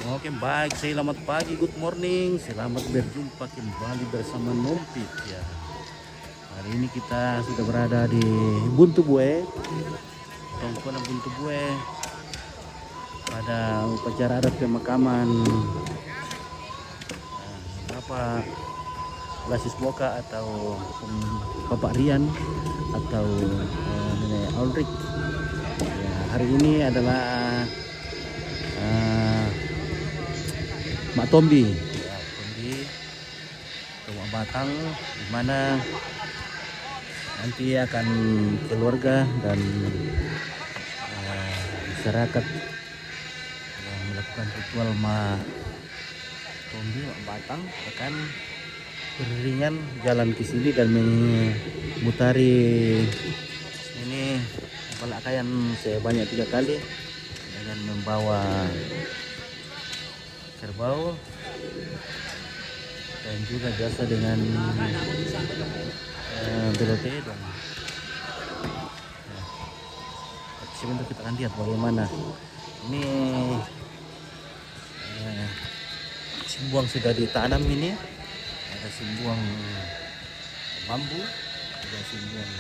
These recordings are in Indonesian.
Oke, baik. Selamat pagi, good morning. Selamat berjumpa kembali bersama Nompit ya. Hari ini kita sudah berada di Buntu Bue, Tongkonan Buntu Bue, pada upacara adat pemakaman Bapak Lasis Boka atau Bapak Rian atau Nenek Ulrich. Ya, hari ini adalah Mak Tombi, ya, Tombi Rumah Batang, di mana nanti akan keluarga dan masyarakat yang melakukan ritual Mak Tombi, Mak Batang akan beriringan jalan ke sini dan memutari ini pelakaian sebanyak 3 kali dengan membawa kerbau dan juga jasa dengan belote dan sebentar kita akan lihat bagaimana ini simbuang sudah ditanam. Ini ada simbuang bambu, ada simbuang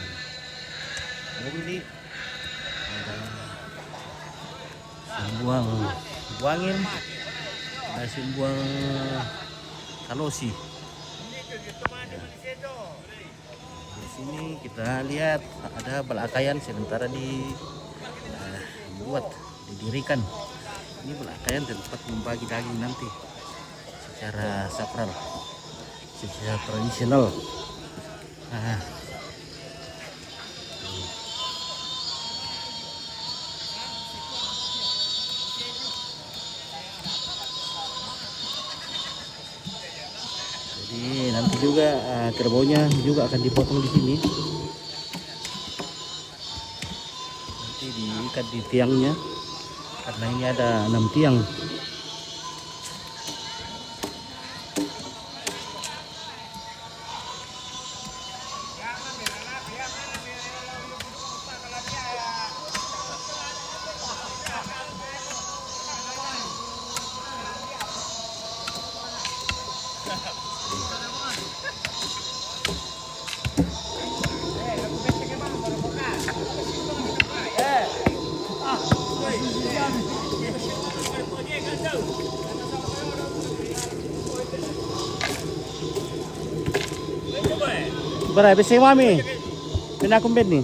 muli, ada simbuang buangin, ada simbuang kalosi. Di sini kita lihat ada belakaian sementara didirikan. Ini belakaian tempat membagi daging nanti secara sakral, secara tradisional. Jadi nanti juga kerbaunya juga akan dipotong di sini. Nanti diikat di tiangnya karena ini ada 6 tiang. Berai besi mami, pindah kumbet nih.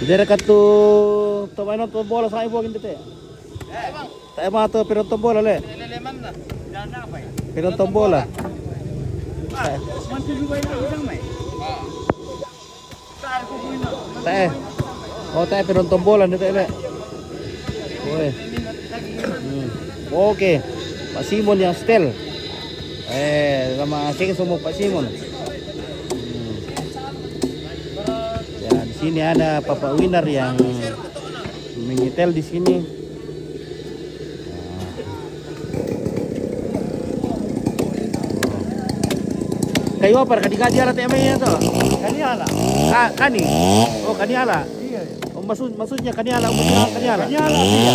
Dia dekat tuh main tuh bola saya buat gitu ya. Tak emang tuh penonton bola le. Penonton bola. Tak. Oh tak penonton bola nih tak le. Oke. Pak Simon yang setel. Sama asing semua Pak Simon. Di sini ada Papa Winner yang menyetel di sini. Kayu apa? Kadi ala temanya tu. Kani ala. Kani. Oh kani ala. Iya. Oh maksudnya kani ala. Kani ala. Kani ala. Iya.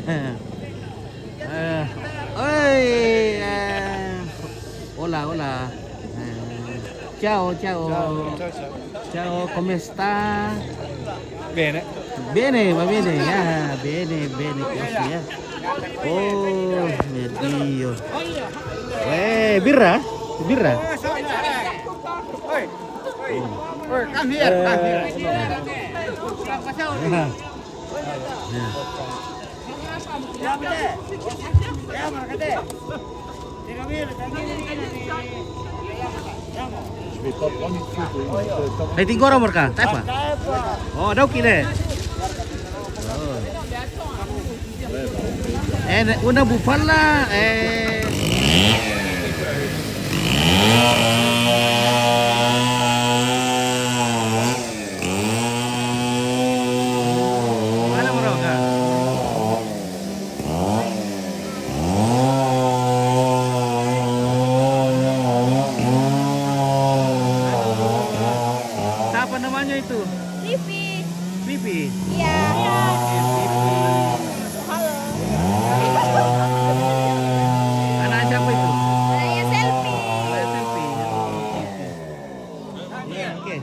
Oi, hola, hola. Ciao, ciao. Ciao, come sta? Bene. Bene, va bene, ya, bene, bene, così, ya. Oh, mio Dio. Birra? Birra? Come here, come here. Hai tinggal orang mereka, tak apa? Oh, ada oke deh. Una bufala, mana mereka? Siapa namanya itu? Livi. Pipi. Iya. Halo. Anak siapa itu? Saya selfie. Anak selfie. Iya, oke.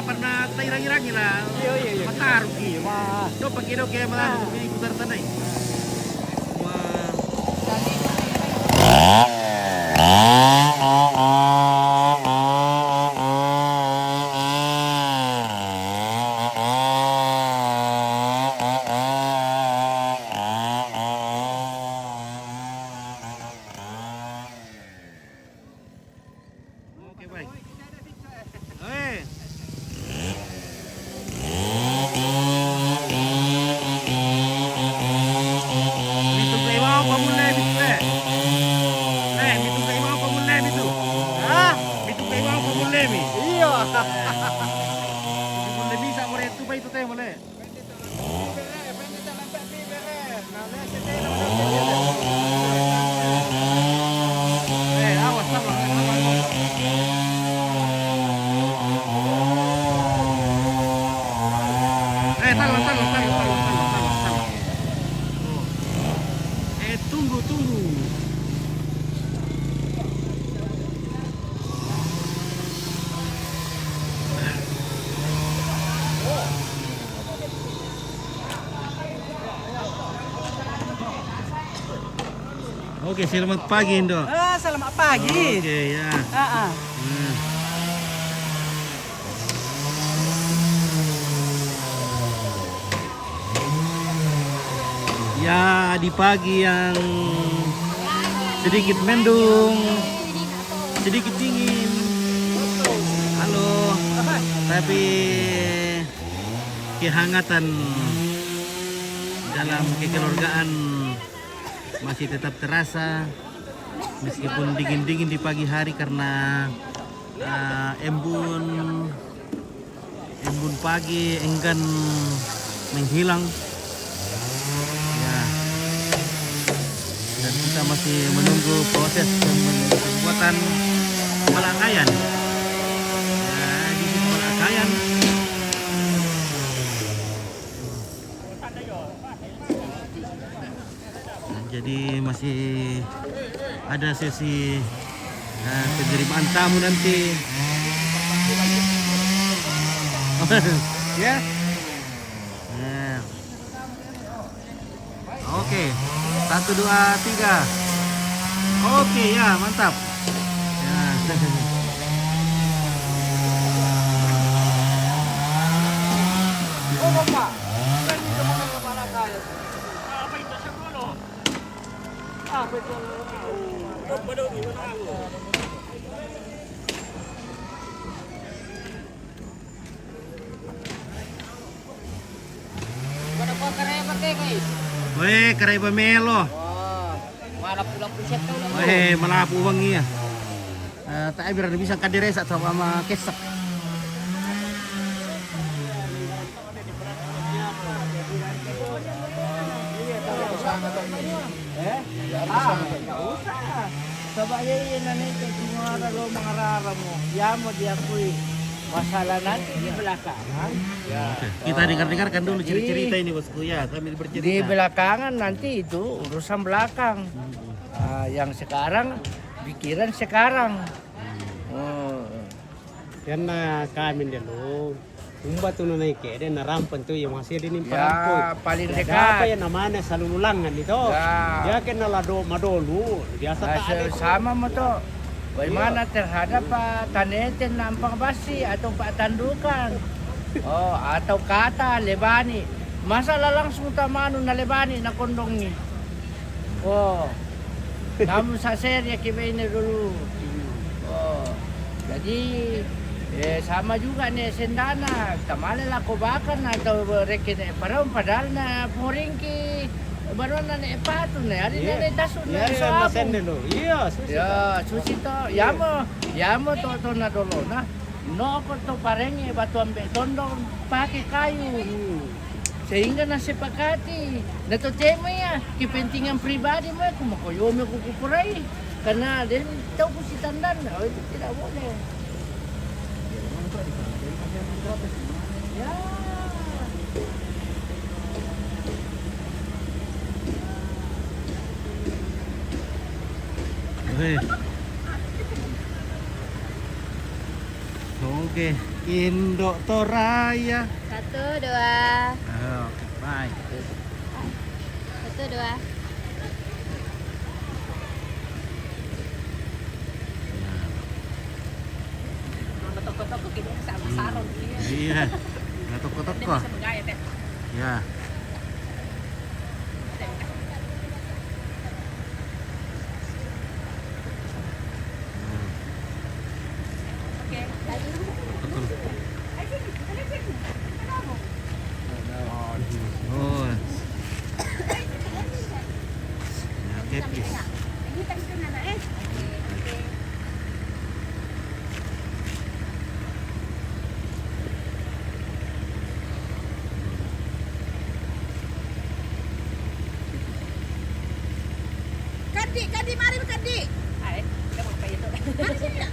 Pernah tairang-irang lah. Iya. Mataruh gitu. Coba kira kayak malah ini putar tanah. Wah. Oke, baik. Boleh bisa boleh itu pa itu teh boleh. Awas salah. Salah. Tunggu. Oke, selamat pagi Indo. Selamat pagi. Oke, ya. Ya, di pagi yang sedikit mendung, sedikit dingin. Halo, tapi kehangatan dalam kekeluargaan masih tetap terasa meskipun dingin-dingin di pagi hari karena embun pagi enggan menghilang ya, dan kita masih menunggu proses pembuatan Malakayan ya, di sini Malakayan. Nah, jadi masih ada sesi penerimaan tamu nanti. Ya. Nah. Oke. 1 2 3. Oke ya, mantap. Ya. Weh, karay pamelo. Malah pulang puset kau lah. Weh, malapu wangi ya. Tak biar bisa kadiresa sama kesak. Sabaya yun na nito, sinura lo mga rara mo. Ya mo diakui. Masalah nanti di belakangan. Ya. Kita dengar-dengarkan dulu cerita ini bosku ya, sambil bercerita. Di belakangan nanti itu urusan belakang. Yang sekarang pikiran sekarang. Karena kami dulu umbat tuh naik ke dan narampan tuh yang masih di nimpa Ya, paling apa dekat. ya namanya salululangan itu. Ya. Dia kena lado madolu. Biasa tak ada tuh. Sama mo to. Bagaimana terhadap Pak Taneten Nampang Basi atau Pak Tandukan? Oh, atau kata lebani. Masalah langsung tamano na lebani na kondongi. Oh. Namun sa serya kiba ini dulu. Oh. Jadi sama juga nih sendana. Tamale lah kobakan atau rekin padahal na poringki. Baru na epatu na, hari na dasun na Iya, sa masen dulu. Iya, susi. Ya, susi to. Yamo to na dolo na. No ko to parengi batu ambe tondong pakai kayu. Sehingga nasepakati. Na to tema ya, kepentingan pribadi mo kumakoyo mo kukukuray. Karena din tahu ko si tandan. Oh, itu tidak boleh. Ya. Oke, Indo Toraya. 1 2. Oke, baik. 1 2. Toko-toko kita sama sarung. Iya, nggak toko-toko. Menggaya teh. Ya. Oke, lagi. Oh. Oke, please. Ini tadi kan anak Oke. Kadi, mari Kadi. Ay, kamu kayak itu. Mari sini ya.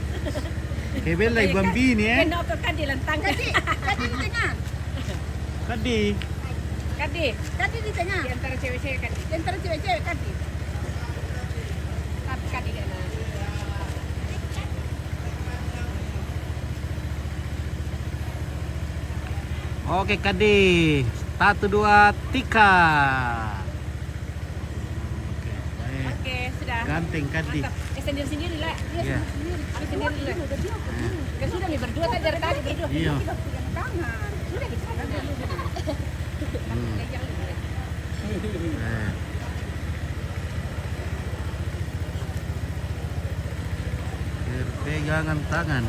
Che bella i bambini, Kena ke Kadi lantang. Kadi di tengah. Kadi. Kadi di tengah. Di antara cewek-cewek Kadi. Di antara cewek-cewek Kadi. Tapi Kadi kan. Oke, Kadi. 1 2 3. Oke, baik. Oke, sudah. Ganteng Kadi. Mantap. Sendiri-sendiri lah. Iya. Sendiri lah. Kan sudah nih berdua kan dari tadi berdua. Iya. Sudah kita. Hmm. Nah. pegangan tangan.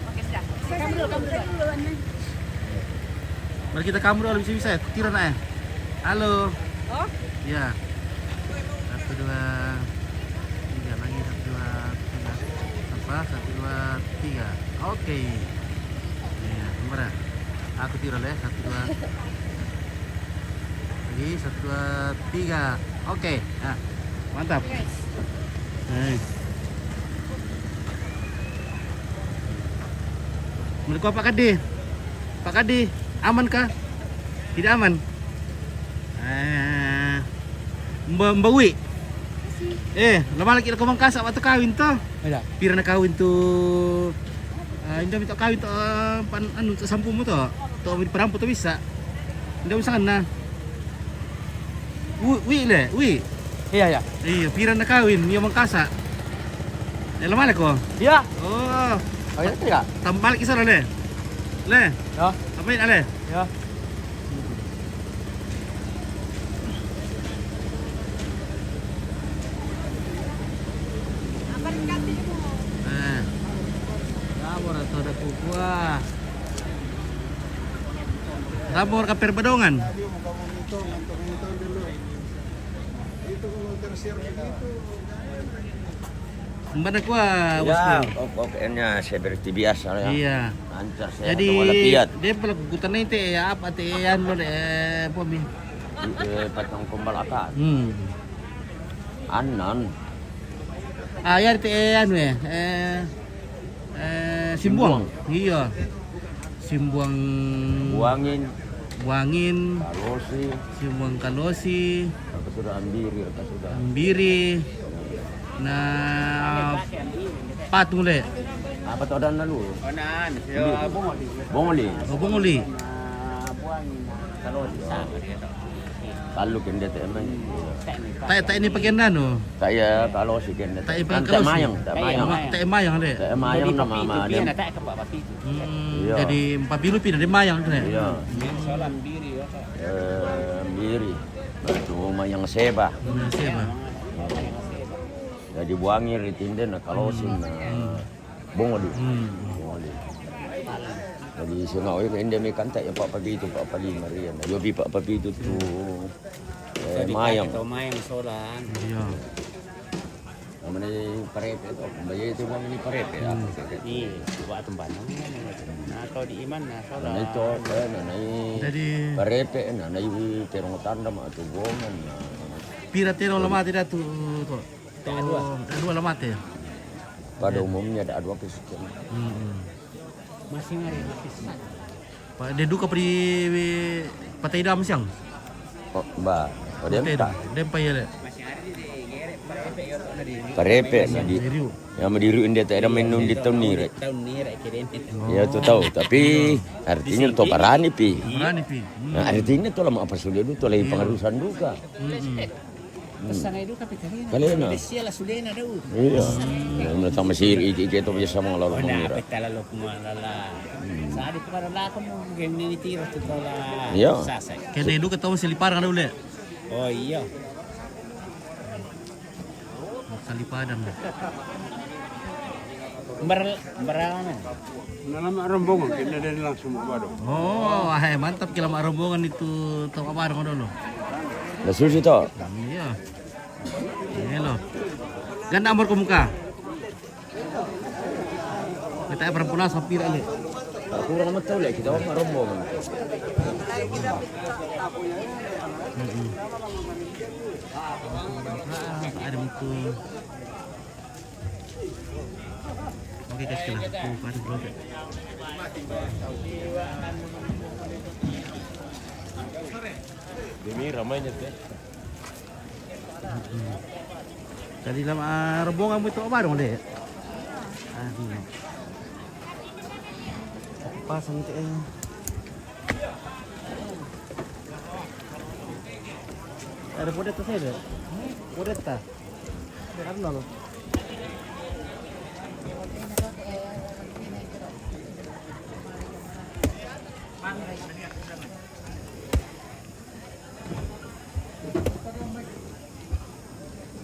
Oke, sudah. Kamu dulu. Mari kita kamu dulu bisa ya. Kira nak ya. Halo. Oh, Ya. 1 2 3 lagi 1 2 3. Apa? 1 2 3. Oke. Ya, kemana? Aku tiru ya. 1 2. Lagi 1 2 3. Oke. Nah, mantap. guys. Menurut kau Pak Kadi? Pak Kadi, amankah? Tidak aman? Mbak Wi. Lama lagi kau mangkasak waktu kawin tuh. Ada. Pira nak kawin tuh. Indah minta kawin tuh anu tuh sampumu tuh. Tuh perampok tuh bisa. Indah usah na. Wi. Iya. Iya, pira nak kawin, dia mangkasak. Lama lagi kau. Iya. Oh, Oh, iya tidak? tambah balik kisah le. Le, Ya. apa ini ale? Ya. Sabor atau ada kuah. Sabor ke perbedongan. Mana kuah, Ya, bosku? pokoknya seperti biasa ya. Iya. Lancar sehat Jadi walafiat. dia pelakukan itu ya apa tian lo pomi. Patong kumbal akan. Anan. Ya tian we. Simbuang. Iya. Simbuang buangin, Kalosi, simbuang kalosi, apa sudah ambiri, apa sudah. ambiri. Nah, patung le. Apa tuh ada lalu? Onan, Bongoli. Bongoli. Kalau kende teh emang. Tak ini bagian nano. Saya kalosi kende. Tak ipan Tak kalosi. mayang, tak mayang. Tak mayang le. Tak mayang nama dia. Iya. Jadi papilu pindah di mayang kan. Iya. Ambiri. Batu mayang seba. Siapa? Jadi buangir ditindan kalosin bongoli. Bongoli. Jadi sengaja ini dia kantak ya Pak Pagi itu Pak Pagi Marian. Yobi Pak Pagi itu tuh mayang. Mayang solan. Iya. Namanya parepe itu. Bayar itu bang ini parepe. Iya, buat tempat. Atau di iman nah solan. Nah itu nanai Jadi parepe nanai terong tanda mah tu bongan. pira tero lama tidak tuh. Dua lama teh. Pada umumnya ada dua kesekian. Masih ngari lapis. Pak dia duka di Patai Dam siang. Oh, mbak. Oh, dia tak. Dempai ya le. Parepe di Diriu. yang mendiriin dia tak ada minum di tahun ni. Tahun ni rek keren. Ya tu tahu tapi artinya tu parani pi. Berani pi. Nah, artinya tu lama apa sudah tu lagi pengarusan duka. Pesan itu kapitalia. Kalian na. Siya la sulena daw. Iya. Nah, sama sir iki itu biasa mga lalo Wala pengira. apit tala lo kumalala. Sa adi ko para ko mo game ni tiro to la. Iya. Sasay. Kaya dia duka tahu seliparan ada ule. Oh iya. Salipadan. Barangan. Nalama rombongan, kita dari langsung baru. Oh, mantap kila mak rombongan itu tahu apa orang dulu. Lah susi to. Iya. Hello. Ganda amor ke muka. Kita perempuan sopir ale. Kurang amat tahu lah kita orang rombongan. Ada muka. Oke guys, kita pada vlog. Demi ramainya teh. Jadi lama rombongan itu apa dong deh? Pasang itu ada podet tuh saya deh. Podet ta? Ada loh.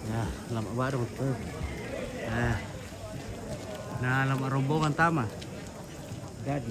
Ya, lama baru tuh. Nah, alamat rombongan tama. Jadi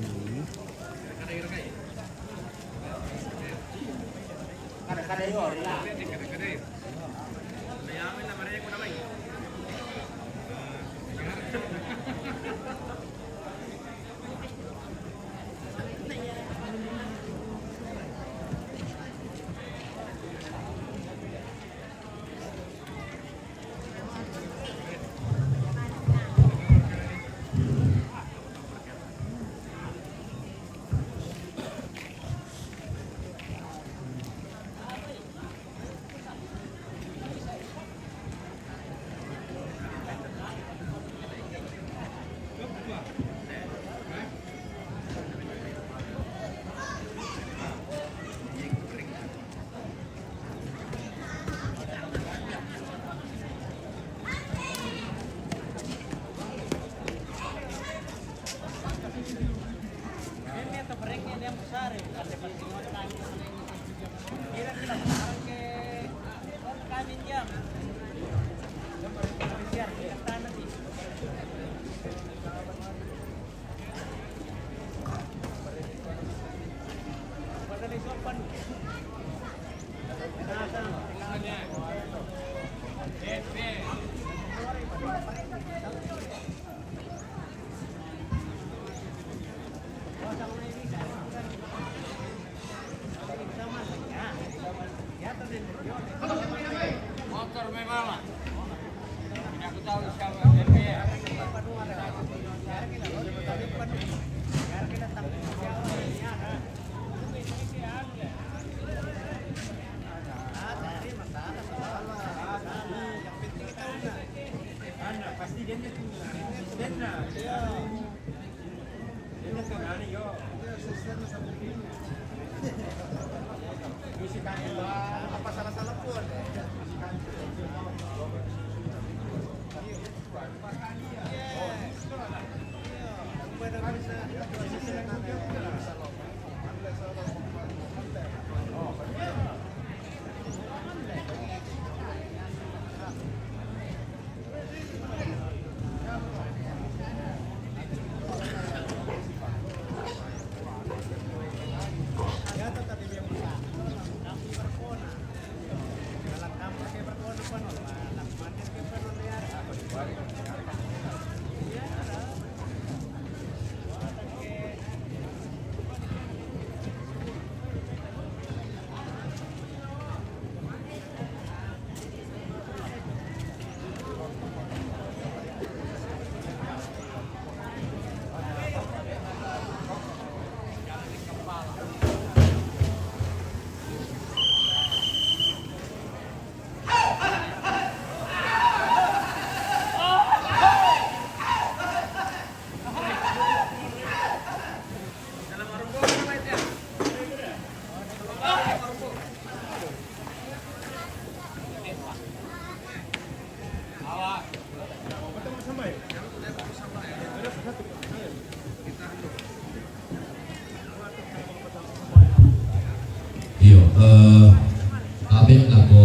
Abek lako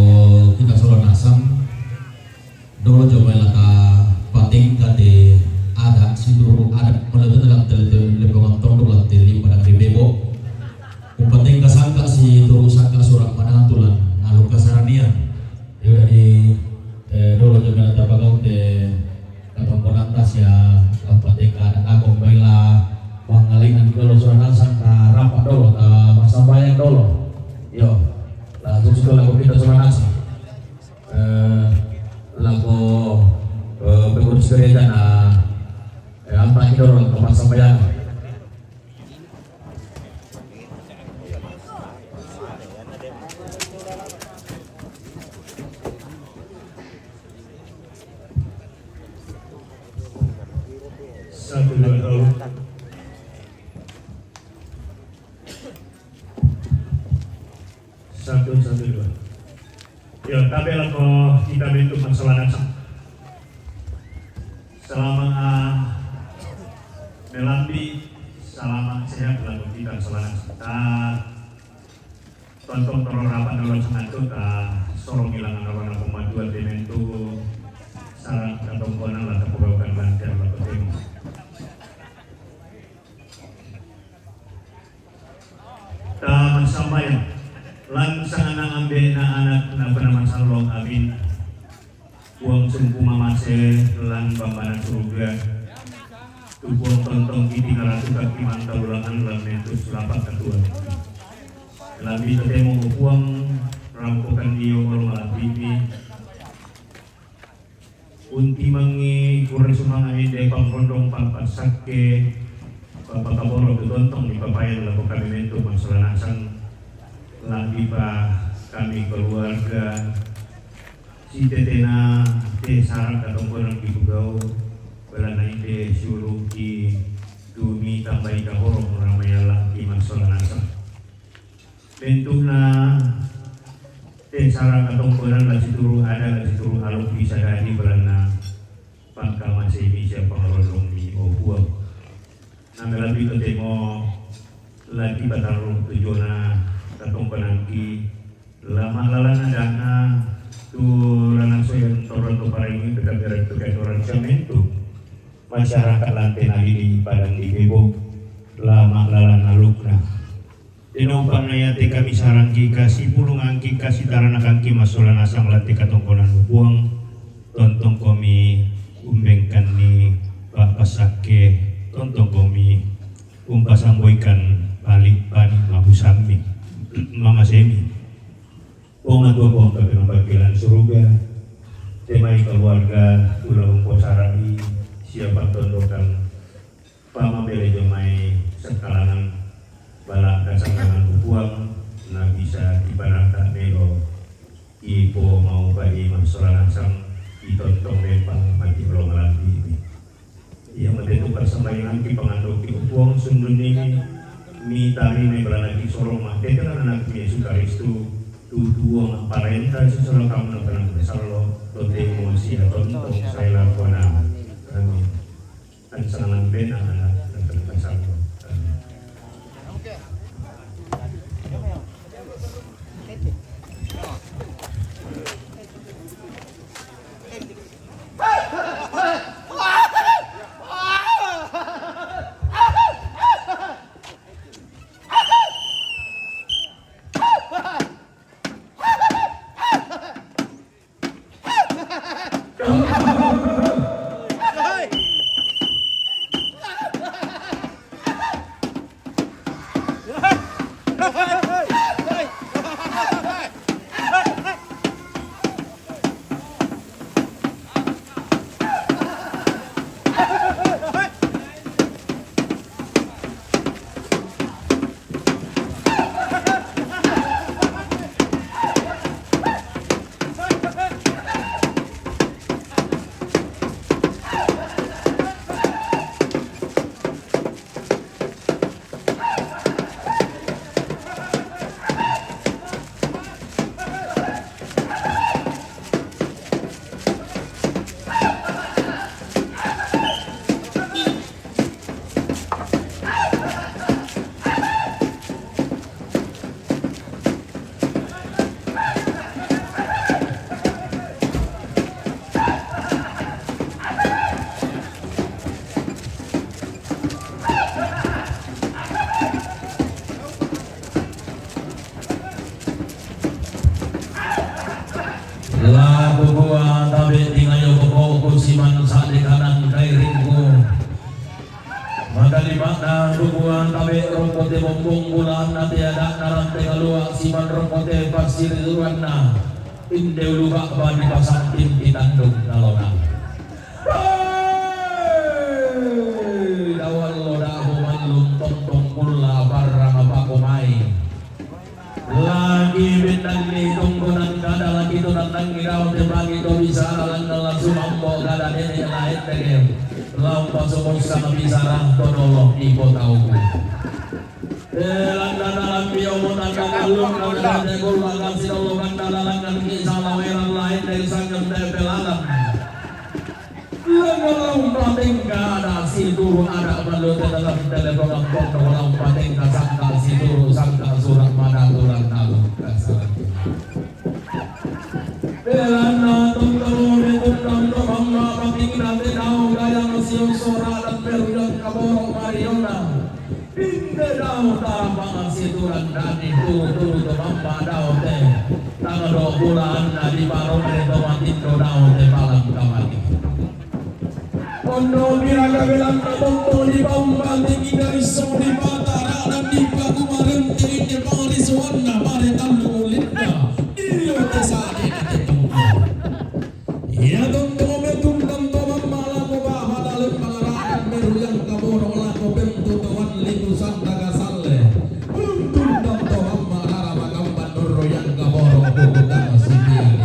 kita solo nasam dolo coba laka pating kate ada sidur ada melalui dalam lebih tong dulu teli pada kribebo pating kasangka si turu sangka surat mana tulan ngalu kasarania ya di dolo coba laka bagau te kampung tas ya pating ada agong baila pangalingan kalau suara sangka rapat dolo masa bayang dolo yo lalu juga lagu kita sama nasi lagu pengurus gereja apa itu orang tempat sampeyan satu dua tahun satu dua. Ya, tabel ko kita bentuk masalah nasab. Selama melambi, selama sehat lalu kita masalah nasab. Tonton tolong rapat dalam sangat kita sorong hilangan warna pemajuan di mentu sarang atau konan lah terpegawai lancar atau sambayang langsang anak ambil na anak na penaman salong amin uang sumpu mamase lan bambanan surga tubuh tontong kiti karatu kaki mantau ulangan lan mentus lapak ketua lambi tetemo uang rampokan dio kalau malah bibi unti mangi kurang sumang ide pangkondong papat sake Bapak Kapolro Tontong di papayan laku kami mentu masalah nasang lambi pa kami keluarga si tetena te sarak atau kurang di Bugau belana ide suruh di dumi tambahin Kapolro ramai lagi masalah nasang bentukna te sarak atau kurang lagi turu ada lagi turu aluk bisa dari belana pangka masih bisa pengelola di Obuang Nang lebih ketemu lagi batarung tujuana katong penangki lama lalana dana tu lanang soyan toron tu paringi dekat orang camen tu masyarakat lantai nali di padang di bebo lama lalana lukna dinompang naya te kami sarangki kasih pulung angki kasih tarana kangki masulan asang lantai katong konan buang tontong komi umbengkan ni bapak sake tontong komi umpasamboikan balik pani mabusami mama semi pongat bopong ke penampilan surga temai keluarga ulang posarani siapa tondokan pamabele jomai sekalangan balak kasangan upuang na bisa dibarangkan melo ipo mau bagi masalah sang ditontong lempang mati belum lambi ini yang menentukan sembahyang ki pangandok di uang sundun ini mi tari me berlagi sorong mah dia kan anak Yesus Kristus tuduang parenta sesuatu kamu nak besarlo tote emosi atau tentang saya lakukan amin dan sangat benar anak dan besarlo amin. Bubuan tabi tingayo buko siman sa kanan kay ringko madali makna bubuan tabi rongkote bombong bulan na tiada narante kalua siman rongkote pasir luan na inde luka ba di pasantin ditandung kalona dawal loda bumalung tontong pula barang apa kumai lagi bintang ni tunggunan kada lagi tu tentang iraw te bagi to bisa lang langsung mambo kada ini lain tegem laung pasumong sa kabisarang tonolong ipo tauku landa dalam biyo mo nagkakalong na kada ko lang sinulungan dalalangan kinsa laweran lain dari sangam tepelalam Walang pating kada si turu ada balut dalam telepon angkot walang pating kasangka si turu sangka surat mana tulang nalung kasar. Belana tunggu tunggu bangga pating nanti tahu gaya siung sora dan periode kaborok Mariona. Pindah dalam pangasitulan dan itu mamba daun teh tanggal 2 bulan di barong itu matindo daun teh balang kamari Kondo biraga bilang kabongko di bambang tinggi dari suri batara dan di bagu marem tinggi pangari suwana mare talu linda iyo tesade tetumko ya tondo metum tondo mamala ko ba hadalim pangaraan meru yang kaborong lako bentu tuan litu santa kasalle untuk tondo mamala rabagam bandoro yang kaborong bukutang sipiani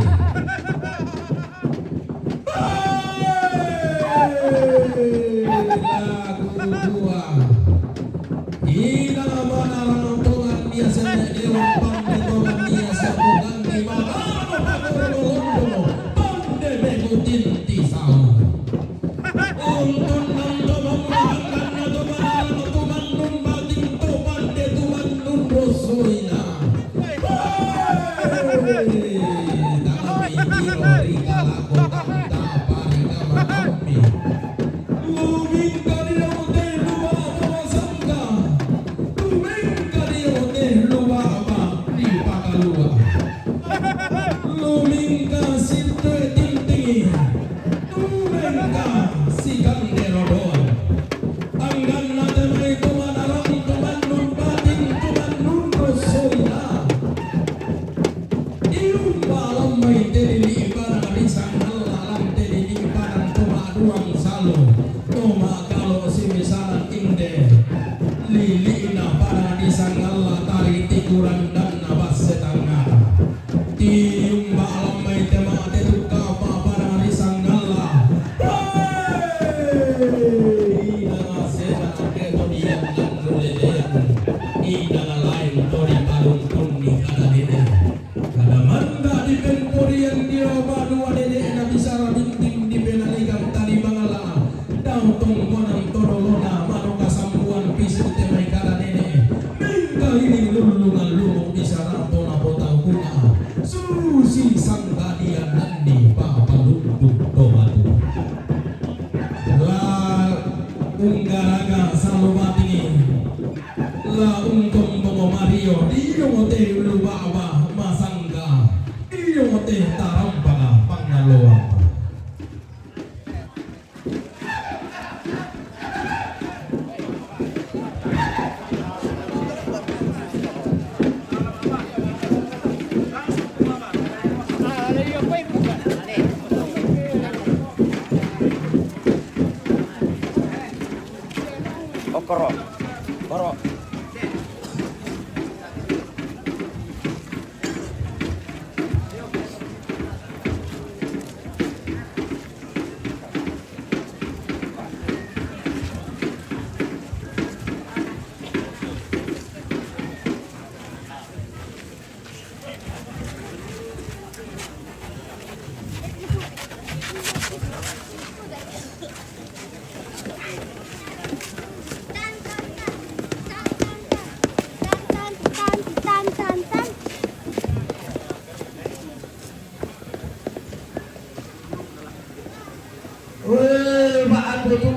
Korok.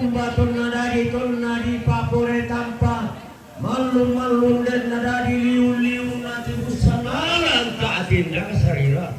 Batun nadi papore tanpa malun dan nadi liu nadi busanalan kaatinda sarira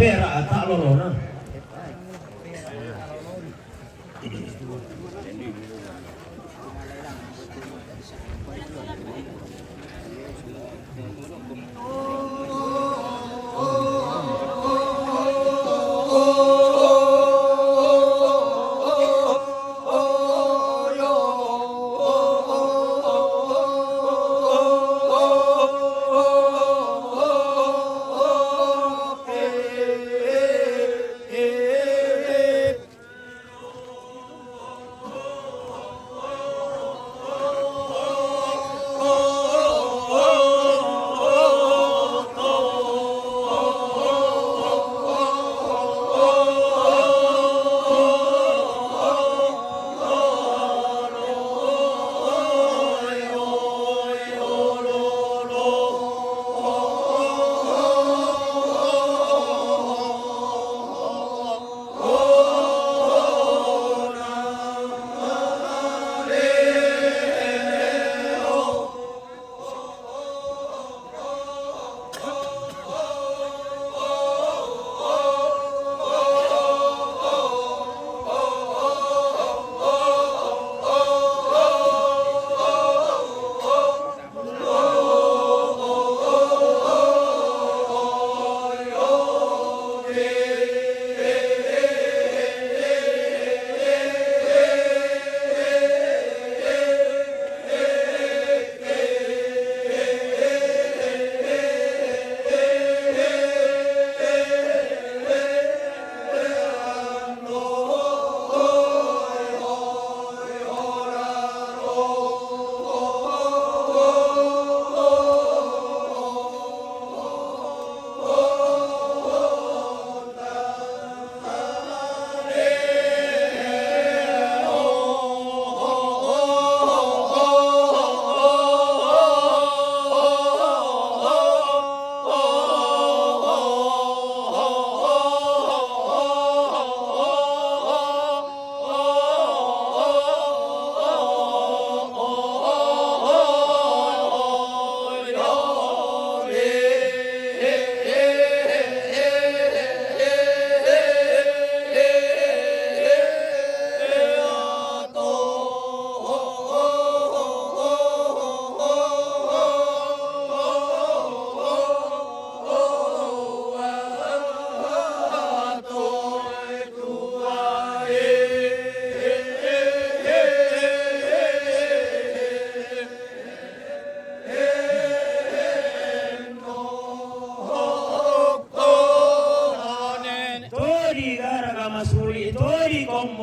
perak tak lorona.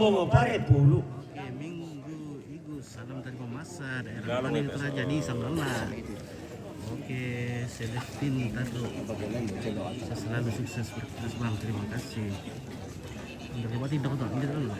Oke, Minggu Igu, salam dari Mamasa, daerah mana yang telah jadi Sanggala. Oke, Celestin Tado, saya selalu sukses bertugas bang, terima kasih. Terima kasih, tidak dulu.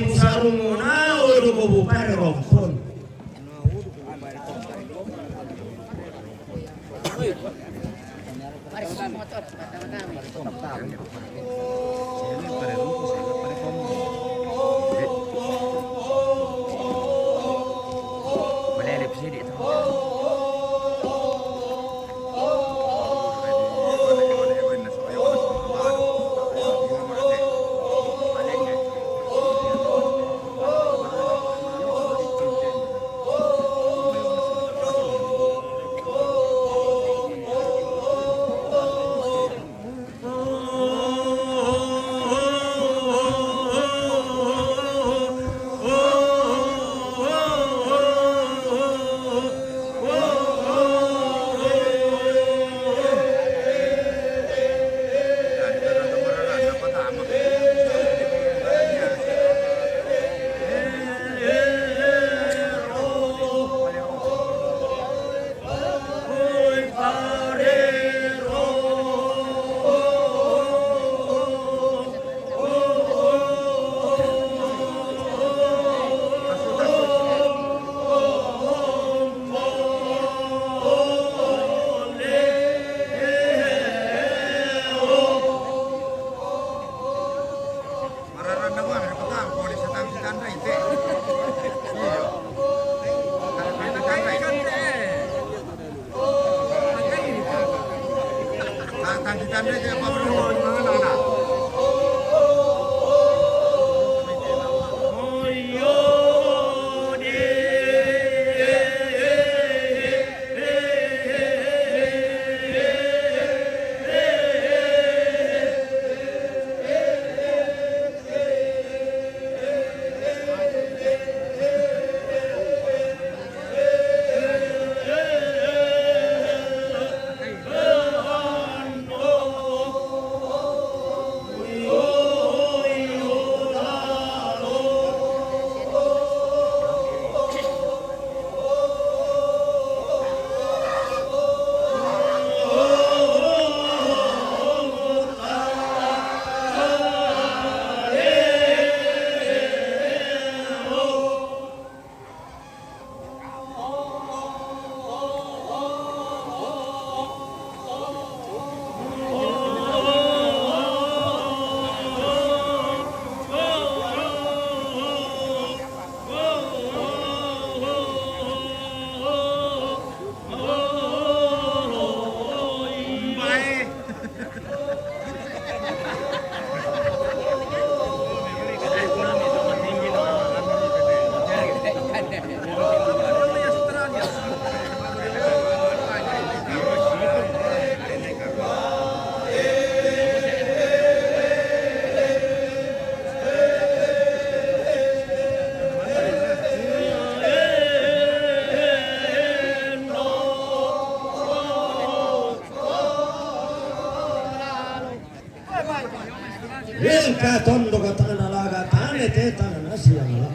pusarung na udah ko bupare rompon. Wilka tondo katana laga tane te tana nasi amala.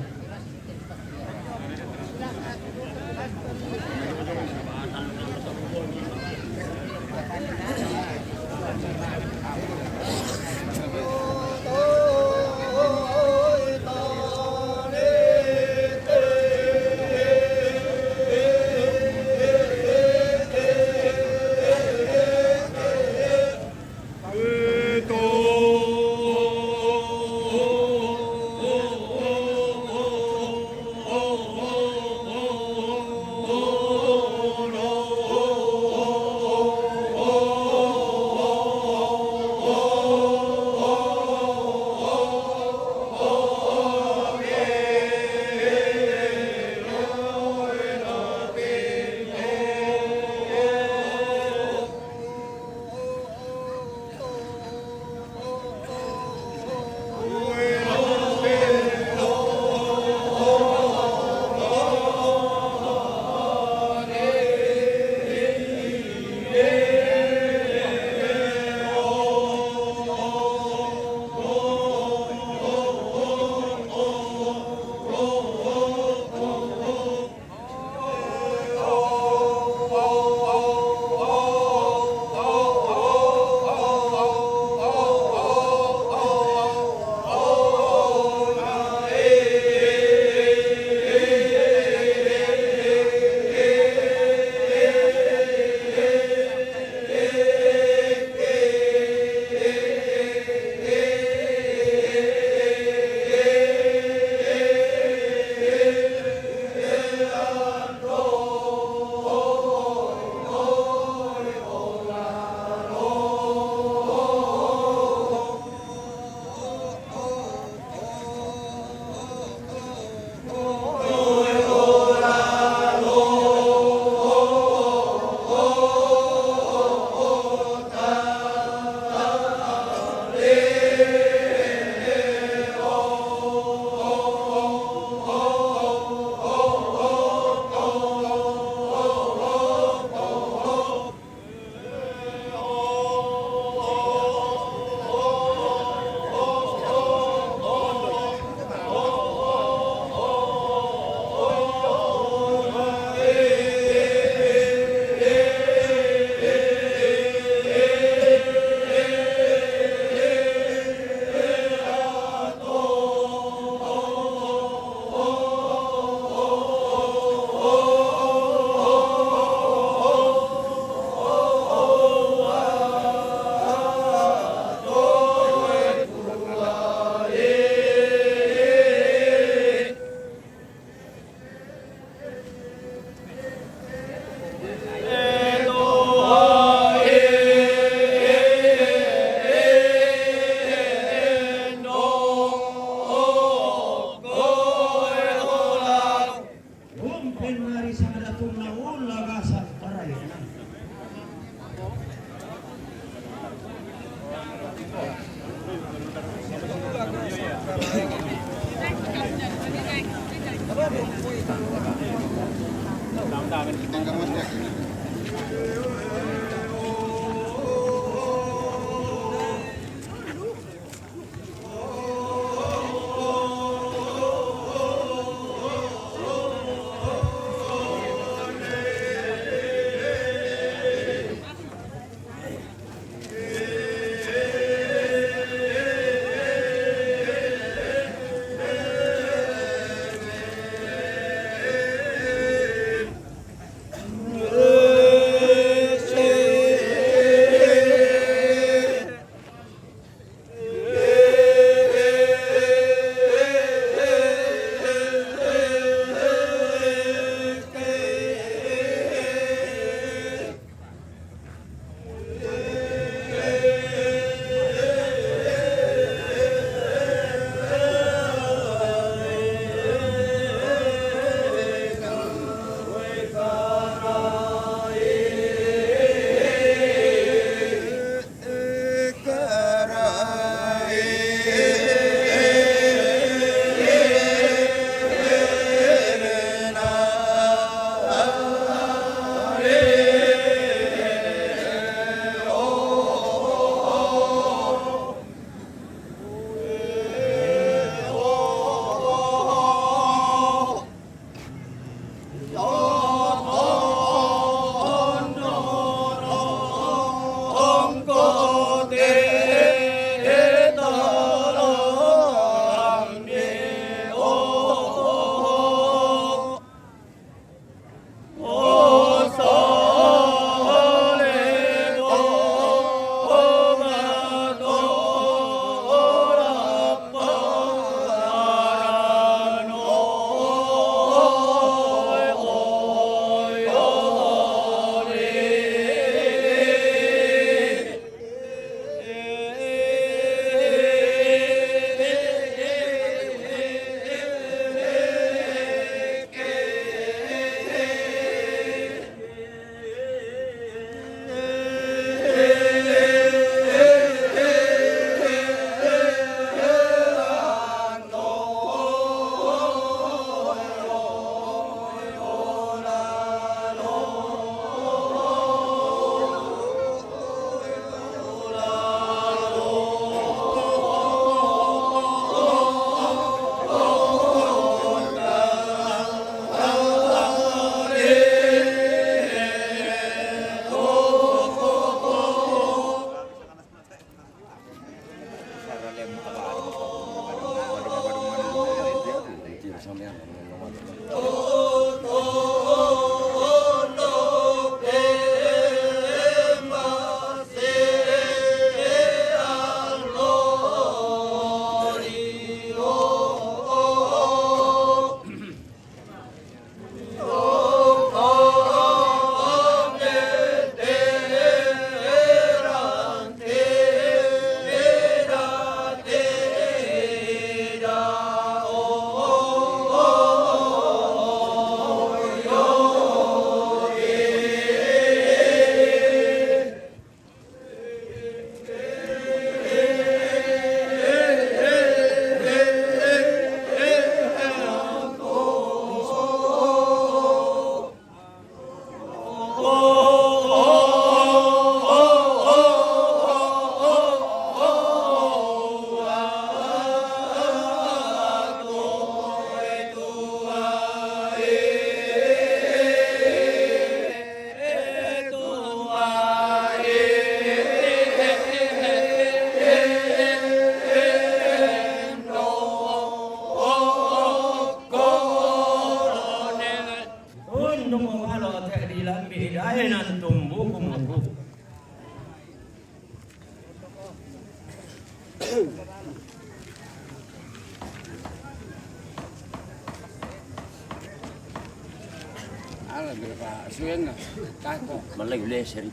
Malay ulit, sir.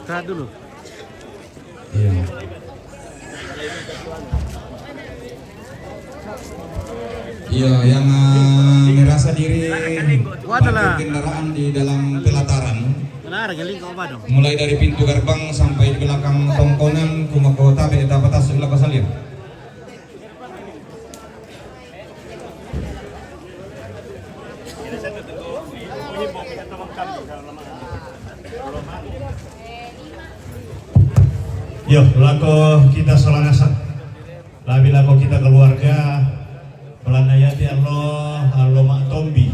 istirahat dulu. Iya. Iya, yang merasa diri adalah kendaraan di dalam pelataran, benar geling kau dong. mulai dari pintu gerbang sampai di belakang tongkonan kumakota beta batas sebelah pasalnya. Yo, lako kita solanasan. Labi lako kita keluarga pelanayati Allah mak tombi.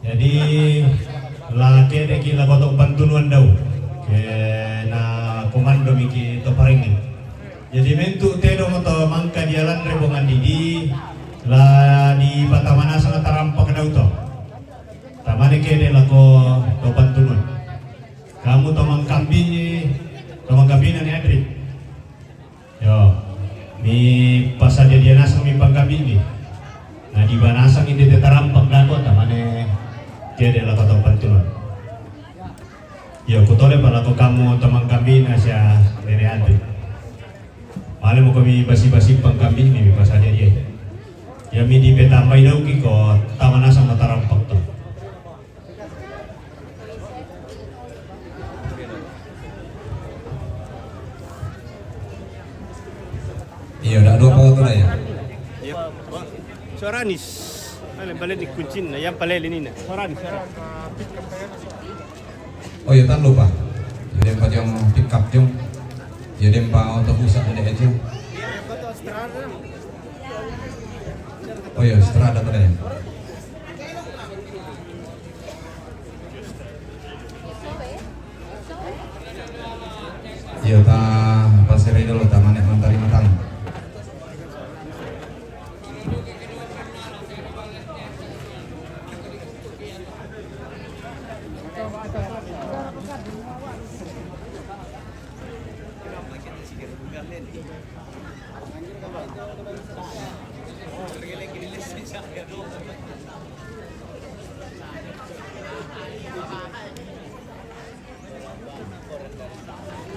Jadi laki deki lako tok bantuan dau. Ke na komando miki to paringin. Jadi mentu tedo moto mangka dialan rebongan didi la di Batamana sangat tarampak dau to. Tamane kede lako to bantuan. Kamu to mangkambinyi Kamanggabinan ni Adri. Yo, mi pasal dia nasang mi panggabin ni. Nah di banasang ini dia terampak dah kota mana dia adalah kota Pantulan. Yo, kutole pala ko kamu tamang kambin asya dari Adri. Malam mo kami basi-basi panggabin ni mi pasal dia. Ya mi di peta may daw ki ko tama nasang matarampak to. Iya, udah 2 foto lah ya. Soranis. Balik di kuncin na, yang paleli nina. Soranis. Oh iya, tak lupa. Jadi empat yang pick up jom. Jadi empat autobus ada aja. Oh iya, Strada tadi ya. Iya, tak pasir dulu, tak manek mantari matang.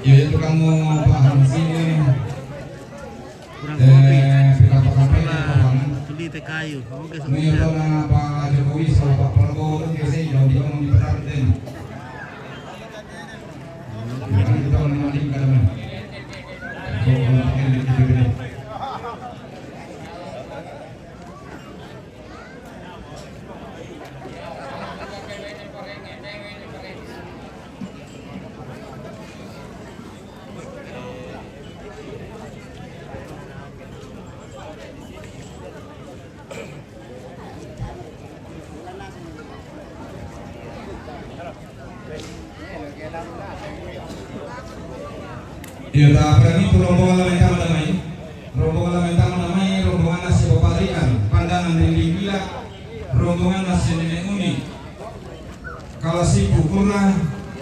Ya itu kamu Pak Hamsi Kurang kopi. berapa kapan Tuli teh kayu. Oke Ini sebentar. na Pak Jokowi sama Pak Prabowo kan biasanya jauh di ngomong di pesantren. Jangan kita menemani kadang. So kalau pakai di gede. Iya, tak berani itu rombongan lamentang namai. Rombongan lamentang namai, rombongan nasi paparian, pandangan dari gila, rombongan nasi nenek uni. Kalasi Pukura,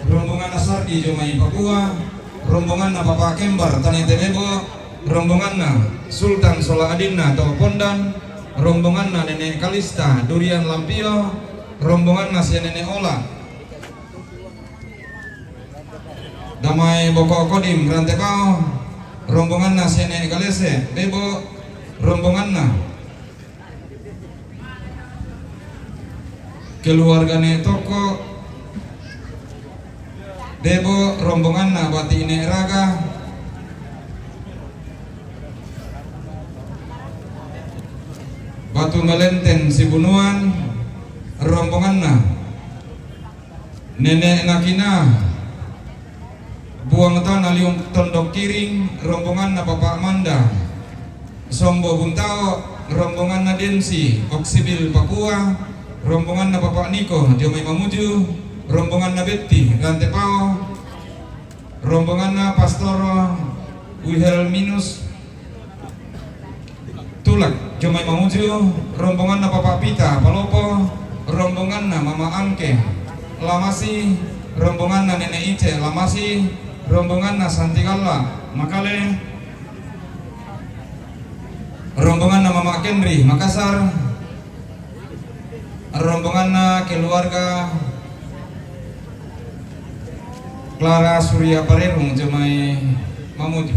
rombongan nasar di Jomai Papua, rombongan na Papa Kembar Tani Tenebo, rombongan na Sultan Solaadina atau Pondan, rombongan na Nenek Kalista Durian Lampio, rombongan nasi Nenek Ola. Damai Boko Kodim Rantekau, rombongan na Nenek Galese, Bebo, rombongan na keluargane Toko, Debo, rombongan na Bati Ine Raga, Batu Melenten Sibunuan, rombongan na Nenek Nakina, Buang Tanah Liung Tondok Kiring, rombongan na Bapak Manda, Sombo Buntao, rombongan na Densi, Oksibil Papua, rombongan na Bapak Niko, Diomai Mamuju, rombongan na Betty, Lantepao, rombongan na Pastoro, Wilhelminus, Tulak, Diomai Mamuju, rombongan na Bapak Pita, Palopo, rombongan na Mama Angke, Lamasi, rombongan na Nenek Ice, Lamasi, rombongan na Santigala, Makale, rombongan na Mama Kenri, Makassar, rombongan na keluarga Clara Surya Parerung Jemai Mamudi.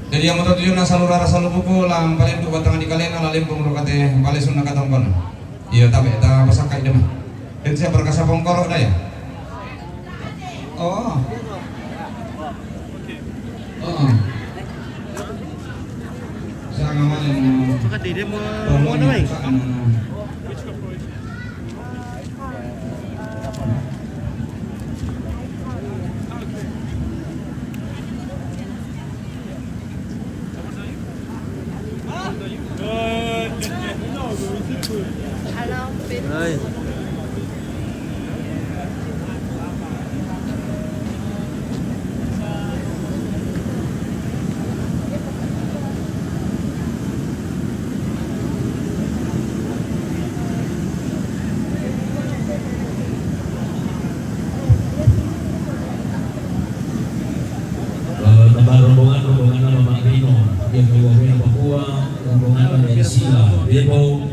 Jadi yang mau tujuan asal urara asal buku lang paling dua tangan di kalian lalim pemurukate paling sunnah katongkon. Iya tapi tak pasakai dem. Dan saya berkasa pongkorok dah ya. Oh. Oh. Saya ngamalin. Suka di demo mau namai. Rồi. Tambah rombongan Bapak Rino yang mewakili Papua, rombongan dari Sila, Debo,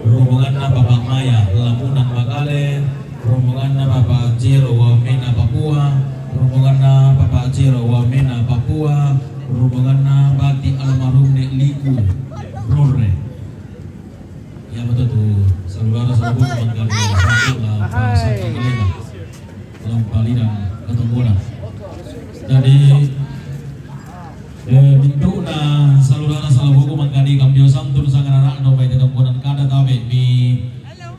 rombongan Bapak Maya, Lamunan Makale, rombongan Bapak Jiro Wamena Papua, rombongan Bapak Jiro Wamena Papua, rombongan Bakti almarhum Nek Liku, Rore. Ya betul tuh, saudara teman kami Lampali dan Ketenggolan. Jadi bentuk na saluran salah hukum mengkadi kamdio santun sangan anak no baik ketenggolan kada tabe mi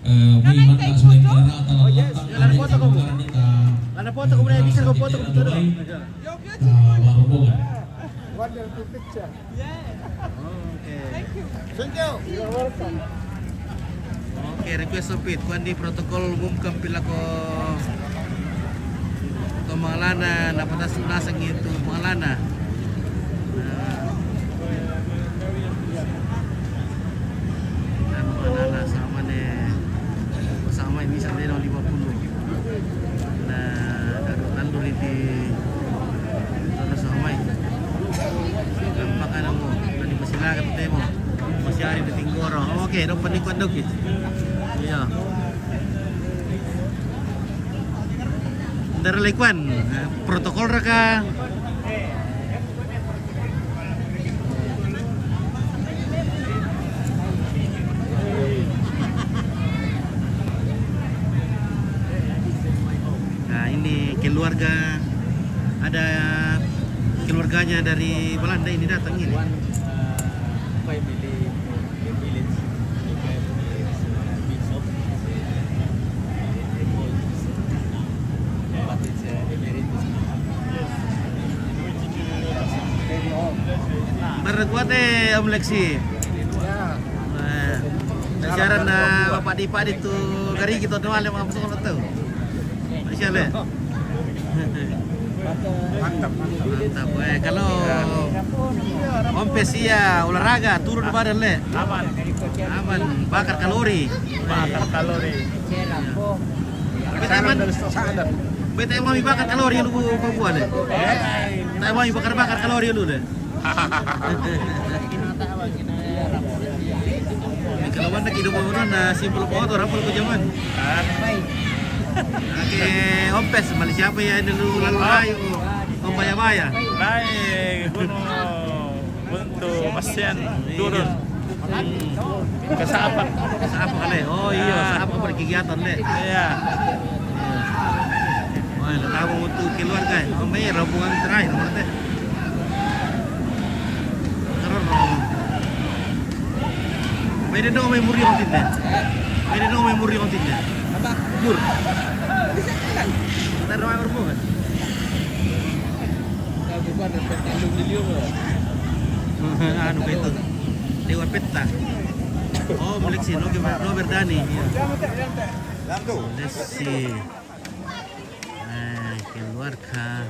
iman tak sudah kira atau lantang dari ketenggolan kita. Ada foto kemudian bisa ke foto betul. Rombongan. Wonderful picture. Okay. Thank you. You're welcome. Oke, request supit kuan di protokol umum kampilako Malana, dapat nasang itu Malana. Dan Malana sama ini sampai 50. Nah, lalu di terus sama ini. Gampang kan mo, tadi masih lagat temo, masih hari di Tinggoro. Oke, dong penikmat dong gitu. Iya. Dari lekuan protokol raka nah ini keluarga ada keluarganya dari Belanda ini datang ini berkuat Om Lexi. Nah, syarat na Bapak Dipa itu gari kita doang yang apa soal itu. Masya Allah. Mantap. Kalau Om Pesia olahraga turun badan le. Aman. Bakar kalori. Beta mau bakar kalori lu buat le. Tak mau bakar kalori lu le. Kalau mana hidup orang na simpel motor apa lu zaman. Oke, Ompes balik siapa ya dulu lalu ayo. Om Baya. Baik, gunung untuk pasien turun. Ke Saapa kali. Oh iya, Saapa berkegiatan le. Iya. Wah, tahu untuk keluarga. Om Baya rombongan terakhir berarti. Pwede daw may muri kontin din. Apa? Mur. Ntar naman mo kan? Bukan petandung di mo. Ano ba ito? Dewa peta. Oh, Meliksi, Robert Dani. Let's see. Keluar ka.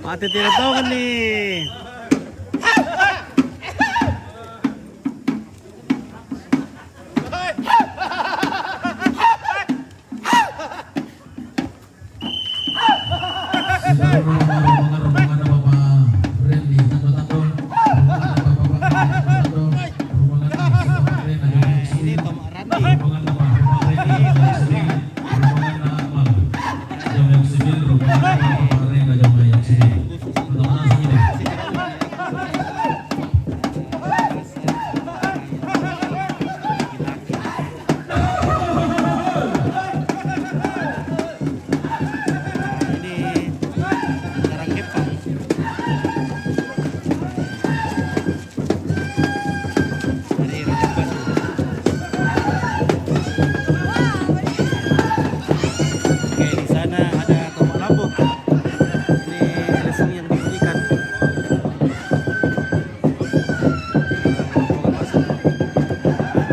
Mati tidak tahu kan nih.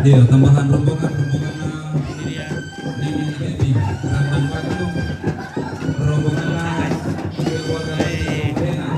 Iya, tambahan rombongan ini dia. Ini Devi, Randang Batu, rombongan keluarga Bena.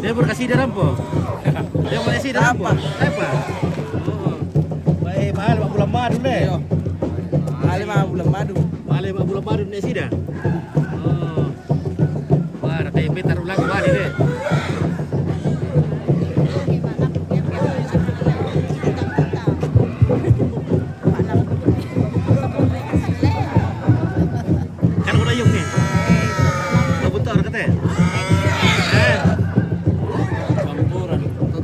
Dia berkasih dalam po. Dia boleh sih dalam po. Apa? Oh. Baik, mahal 5 bulan madu deh. Mahal 5 bulan madu. Mahal 5 bulan madu nih sih dah. Oh. Wah, kayak meter ulang kembali deh. Kan udah yuk nih. Betul katanya.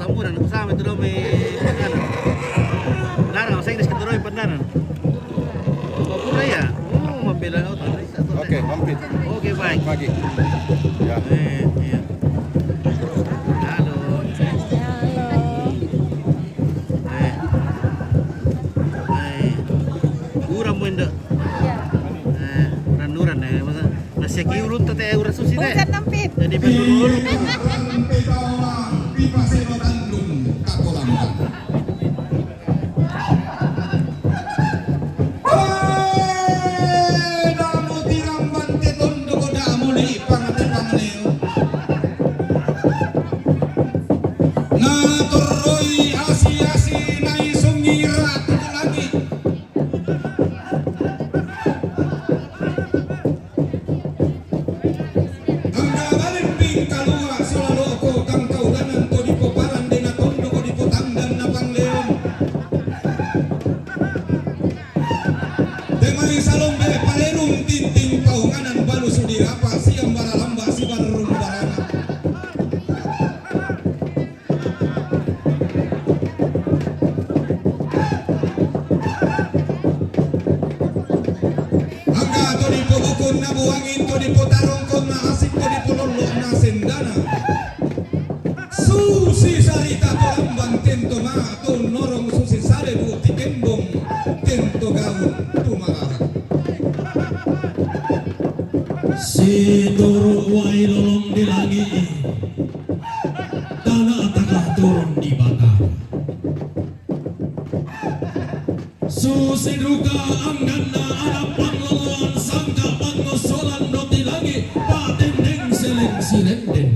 Tamburan sama itu dong pandanan. Benar nggak usah Inggris kita dong pandanan. Papua ya? Oh, membela otak. Oke, mampir. Oke, baik. Pagi. Ya. Iya. Halo. Kurang muda. Nuran masa masih kiulun tete urang susi deh. Bukan nampit. Jadi betul. Susi sarita torambang tento ma to norong susi sare buti kembong tento gaun tumarahan. Si turu wai lolong di langit, tanah tengah turun di bata. Susi duka anggana arap pangloloan sangka pangosolan roti langit patendeng seleng silenden.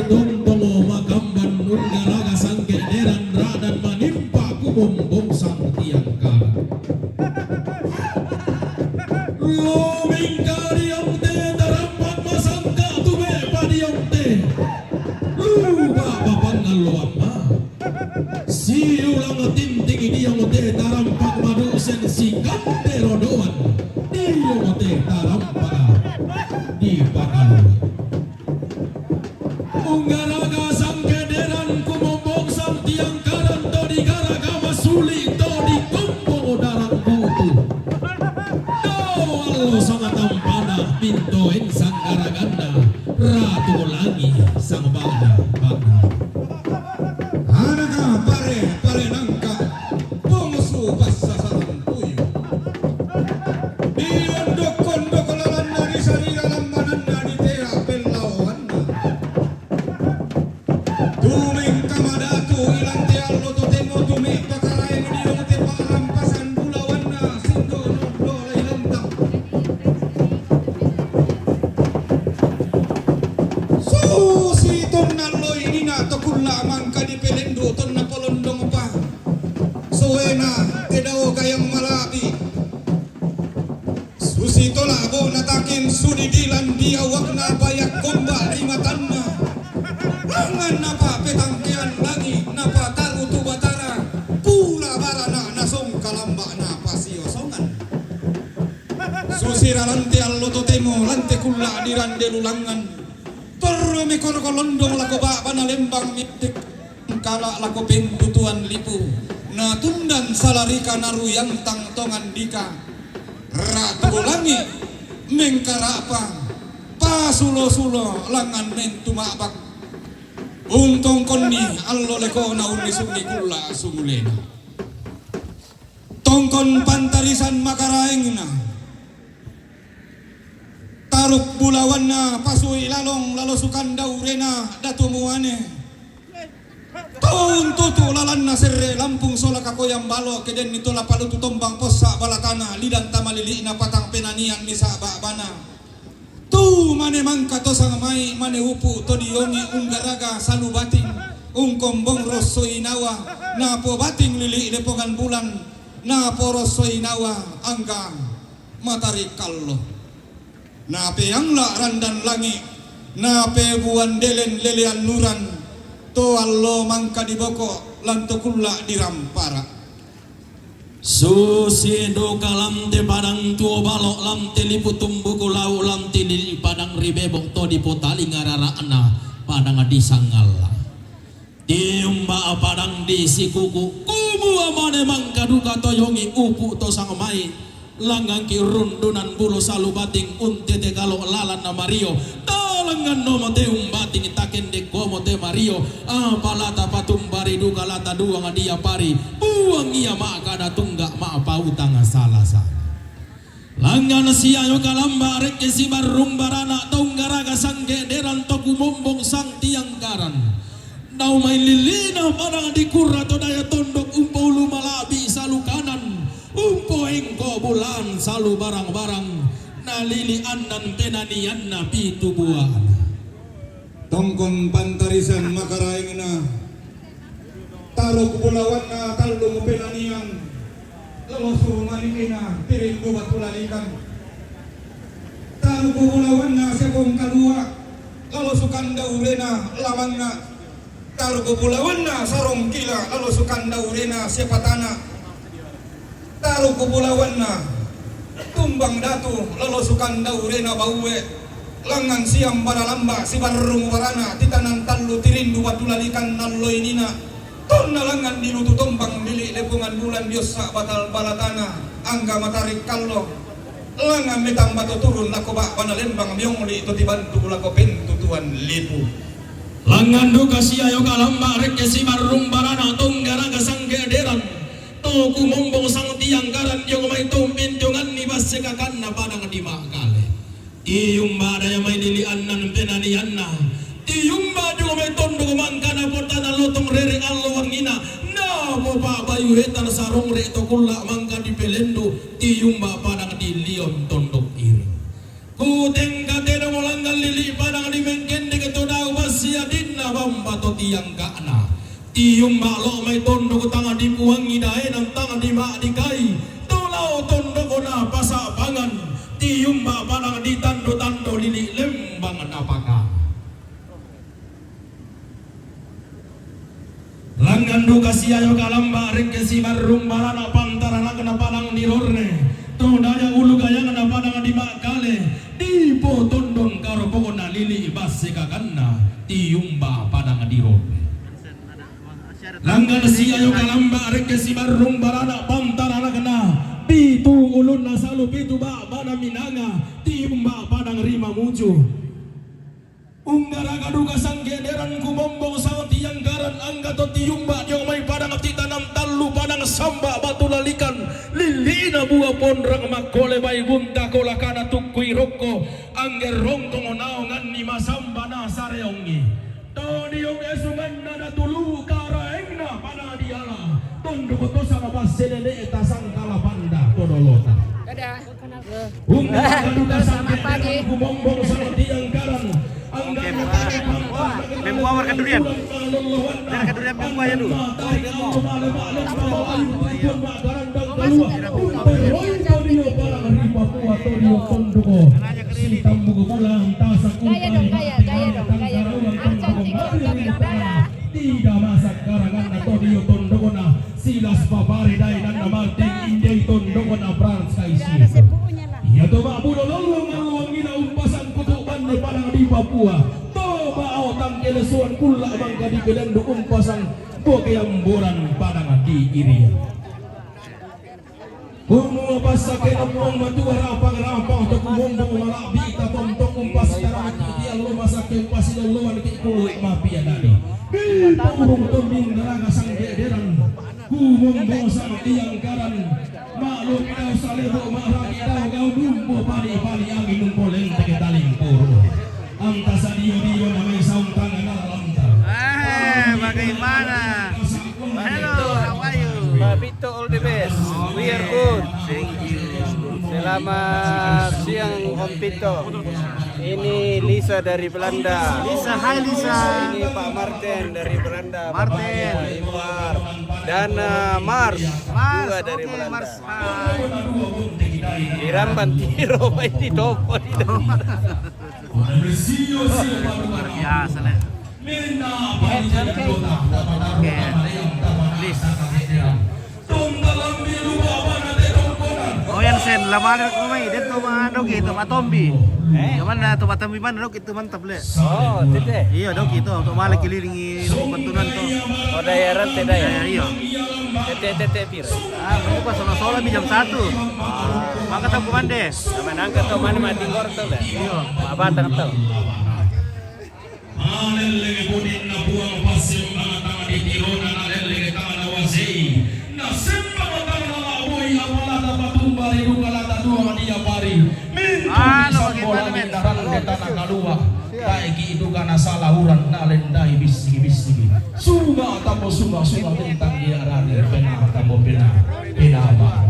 Tumpongo makamban unggaraga sangke deran radan manimpa kubumbong sang tiang kala. Luming kariyong te darampak masangka tube padiyong te. Luba bapangaluan ma. Si ulang tinting diyong te darampak madusen si kante rodoan. Diyong te darampak di pakaluan. toen sang garaganda ratu langi sang bana Anaka pare nangka Pumusu basa sarang puyo Diondok-ondok lalan dari sarira lambananda di tera pelawanna Tuming kamadatu ilang tialo to temo tuming pakaraeng diong te parampasan bulawanna sindo nodo lailantang Susi tonnalloy nina to kulla mangka di pelendo tonna polondong pa Suena tedao kayang malabi Susi tolabo natakin sudidilan diawak na bayak komba limatanna Angan napa petangkian lagi napa taru tu batara Pula barana nasong kalamba napa siosongan Susira lante alloto temo lante kulla dirande lulangan Torro mi kolondong lako ba panalembang mitik kala lako pentutuan lipu na tundan salarika naru yang tang tongan dika ratu langi mengkarapa pasulo-sulo langan mentu mabak untong konni allo leko na uni sungi kula sumulena tongkon pantarisan makaraeng na Taruk bulawan na pasui lalong lalo sukan daurena datu muane Taun tutu lalan na serre lampung sola kakoyang balo keden nito la palutu tombang posa balatana lidan tamalili na patang penanian misa bana Tu mane mangka to sang mai mane upu to diongi unggaraga salu bating ungkombong rosoi nawa na po bating lili depongan bulan na po rosoi nawa angga matari kallo Nape yang la randan langi Nape buan delen lelean nuran To allo mangka diboko Lanto kulla dirampara Susi do kalam te padang tuo balok lam te lipu tumbuku lau lam te lili padang ribebok to di potali ngarara ana padang di sangala Tiumba padang di sikuku kubu amane mangka duka to yongi upu to sang mai Langgang ki rundunan bulu salu bating unte te kalau lalan na Mario talangan no mote bating taken de komo te Mario palata patumbari duka lata dua ngadia pari buang ia maka da tunggak ma apa utang salah sa langan sia yo kalamba rek si barung barana tunggaraga sangge deran toku mombong sang tiang garan dau main lilina padang di kurra to daya tondok umpulu malabi salu kanan Umpo engko bulan salu barang-barang nalilian dan penanian nabi tubuhan Tongkon pantarisan makaraeng na Talok bulawan na talong penanian Lalu surumanikina piring bubat tulalikan Talok bulawan na sepong kalua Lalu sukan daurena lamang na Talok bulawan na sarong kila Lalu sukan daurena sepatana Taruh kepulauan na tumbang datu lalu sukan daurena bauwe langan siam pada lamba si barung warana titanan tallu tirindu batulalikan nallo inina tonna langan dilutu tombang dili lepungan bulan biosa batal balatana angga matarik kallo langan metang batu turun lako bak panalembang miongli itu dibantu lako pentu tuan lipu langan duka siayo kalamba rek si barung barana tunggaraga sangge deran Toku mombong sang tiang garan yung may tumpin tungan ni basikakan na padang di makale. Iyumba daya may dilian nan penanian na. Iyumba yung may tondo mangka na porta na lotong rere allo wangina. Na po pa bayu hetan sarong re to kula mangka di pelendo. Iyumba padang di lion tondok iri. Kuteng katero molanggal lili padang di mengkende keto daw basia dinna bamba to tiang kana. Tium lo may tondo ko tanga di puwangi dae ng tanga di maadikay tulaw tondo ko na pasabangan tium panang di tando-tando lili lembang napaka langgan duka siya yo kalamba rin kasi marung barana pantara na kanapanang ni Lorne to daya ulu gaya na panang di makale di po tondong karopoko na lili ibase kaganna tium panang di Lorne langgan siya yung kalamba rin kasi marung barana pantara na kana pitu ulun na salu pitu ba na minanga tiumba padang rima muju. Unggara gaduga sanggederan kumombong sawa tiang garan angga to tiumba diomai padang abdi tanam talu padang samba batu lalikan lilina buah pondrang makole bai bunta kolakana tukui roko angger rongtong onaongan ni masamba na sareongi toni yong esumanda na tulu kara engna pada diala tondo koto sama paselele eta sangkala panda todolota Dadah. unggara gaduga sanggederan kumombong sawa tiang garan Oke, Mempower kan durian. Dan kan durian mempower ya dulu. Tidak masak karangan atau dia tondokona silas babari dai dan namarting indai tondokona brans kaisi. Ya toba budo lolong ngalong ina umpasan kutuban di padang di Papua. Toba otang kelesuan kula bangka di belendu umpasan bokeamboran padang di Irian. Kumu basa kena puang matua rapang untuk kumombong malabi tatontok umpas darah dia lo masak umpas loluan kikul mafia dani. Burung tombing neraga sang dederan kumombong sang tiang karan maklum kau saleho maragi kau dumpo pali angin numpoleng tege taling puru antasa dio namai saung tangan alamtar. Bagaimana? Hello, how are you? Babito, all the best. We are good. Thank you. Selamat siang Om Pito. Ini Lisa dari Belanda. Lisa, hai Lisa. Ini Pak Martin dari Belanda. Martin. Pak Ivar. Dan Mars juga dari Belanda. Mars. Hai. Iran Bantiro ini dopo di Luar biasa nih. Oke. Please. Oh yang sen lama ada kumai dia tuh mah dok itu matombi. Cuman lah tuh matombi mana dok itu mantap le. Oh, tidak. Iya dok itu untuk malah kelilingi bantunan tuh. Oh daerah tidak ya. Iya. Tete pir. Aku pas solo jam 1. Maka tahu kumande. Sama nangka tuh mana mati korto lah. Iya. Apa tahu. Alele bodin na buang pasir tanga di tirona alele kana wasei na semba matanga la boy awala da patumba ru kala da dua dia pari bagaimana men daran ke tanah kalua baiki itu kana salahuran na lendai bisi sunga tapo sunga tentang dia rani pena tapo pena ba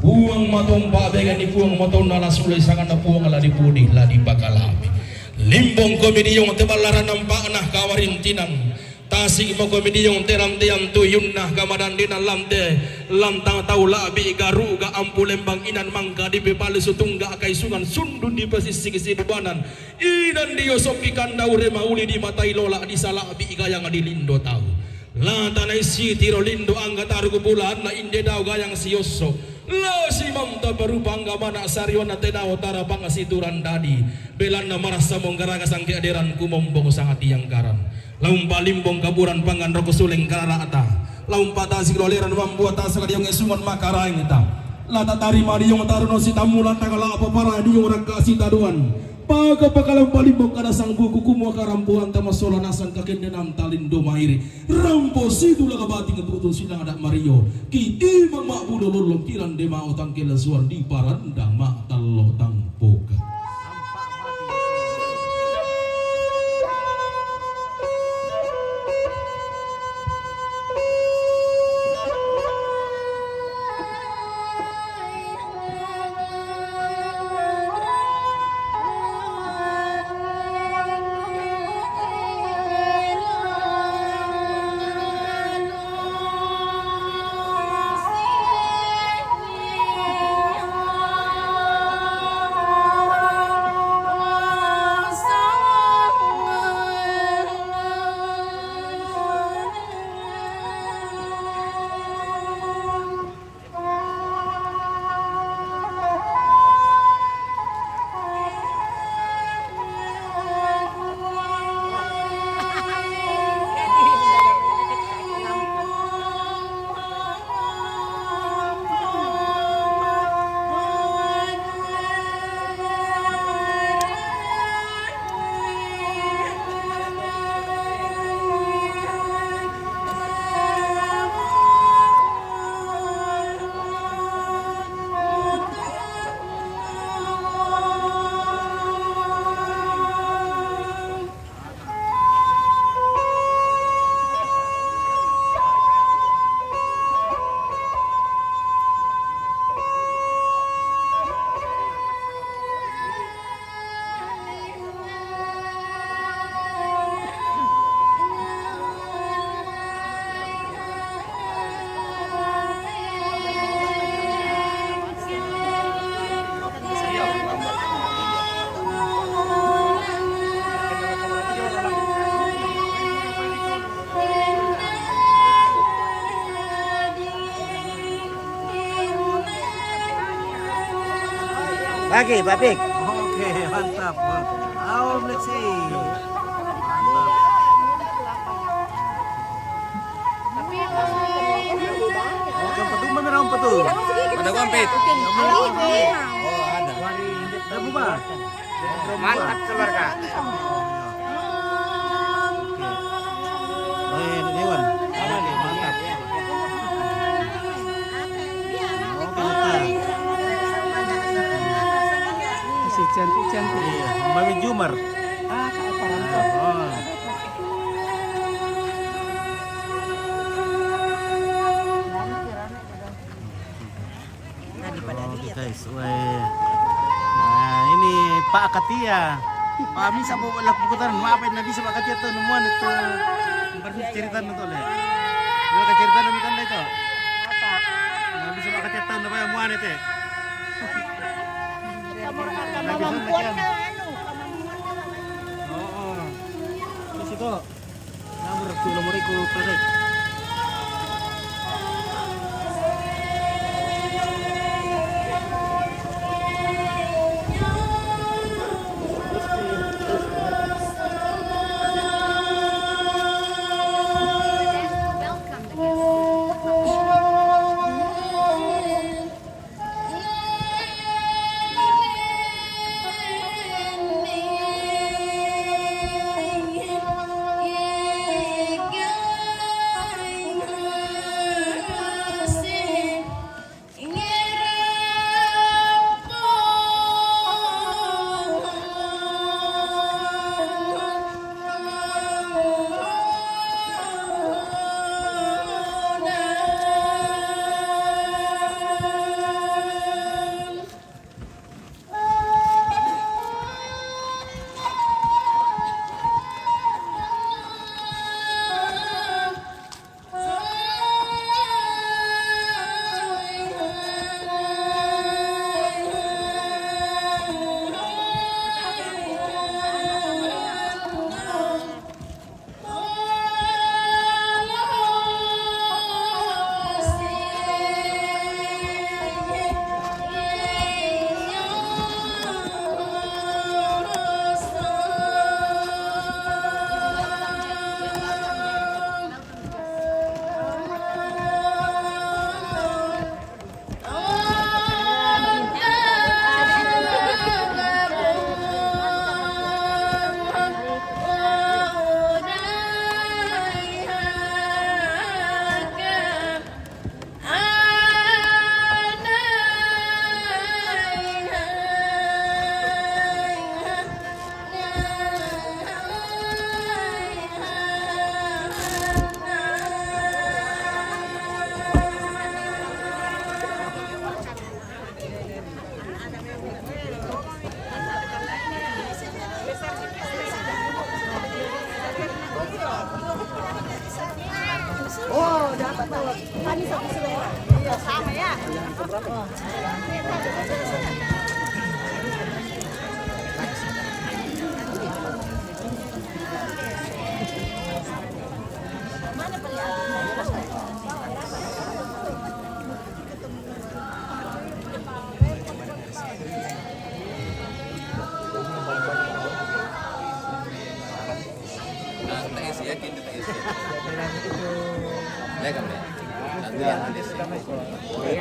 buang matomba began di buang matona la sulai sangan na buang la di pudi la di bakalami limbong komedi yung tebalaran nampak nah kawarintinan tasik mo komedi yung teram tiang tuyun nah kamadan dinan lamte lantang tau labi garu ga ampu lembang inan mangga di bepali sutungga akai sungan sundun di pesisi kesiduanan inan dio sopi kandau remauli di matai lola di salabi gayang di lindo tau lantanai si tiro lindo angga tarugu bulan na inde dau gayang sioso la si mamta berupang gamana sariwana tena utara banga situran dadi belana marasa monggaraga sang keaderan kumombong sangat tiang karan laum palimbong kaburan pangan roko suleng karata laum patah sikloleran membuat asal yang esungan makaraing eta lata tari mari yang taruno sitamulan tagala apa para di orang kasih taduan paga pakalang palimbong kada sang buku kumu karampuan tamasola nasan kakendenam talindo mairi rampo situ laga bating betul silang ada Mario kiti mak budo lolong kiran dema otang kelesuan di parandang mak talo tang poka. Lagi, Babik. Oke, mantap. Aum, let's see. Mantap. Oke, petung bener om petung. Ada kompet. Oh, ada. Ada bubar. Mantap keluarga. Dewan. Apa nih? Mantap. Oke, mantap. Si cantik-cantik. Iya, Mami Jumar. Oh. Oke guys, nah ini Pak Katia. Pak bisa bawa laku putaran, maafin nabi sama Katia tuh nemuan itu. Baru cerita nonton deh. Dia cerita demi kan itu. Apa? Nabi sama Katia tuh namanya muan itu. Oh, di situ. Nomor iku produk. Oh, dapat tuh. Kami satu selera. Iya, sama ya. Oh.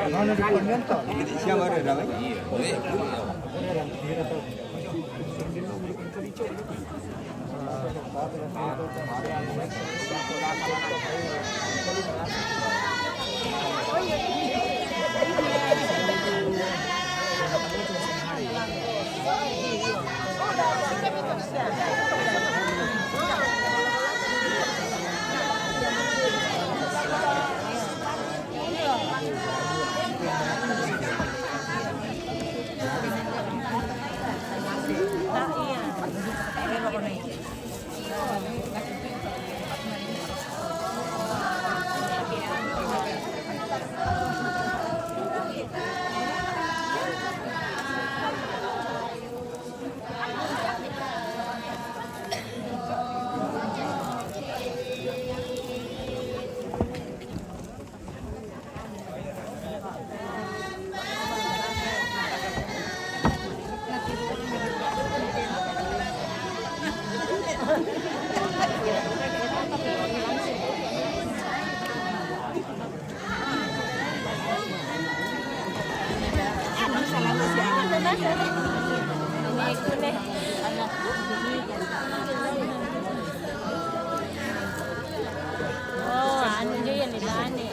Mana Oh, ano dyan yan, ilani.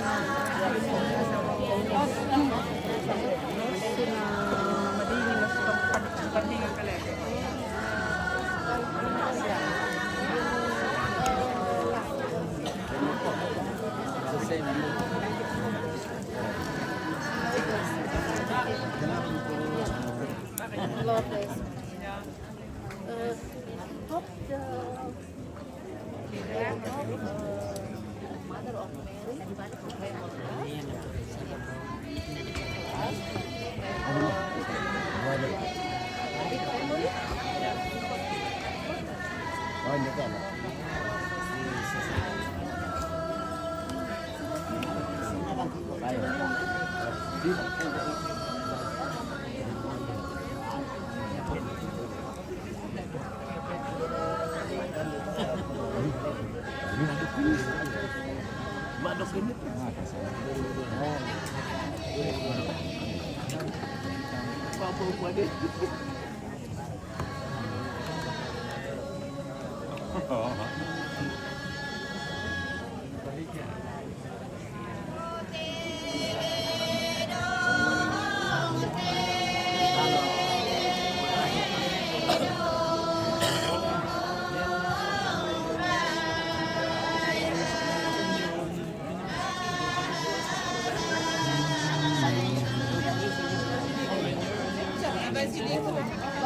Lopez. Hot dog. Mother of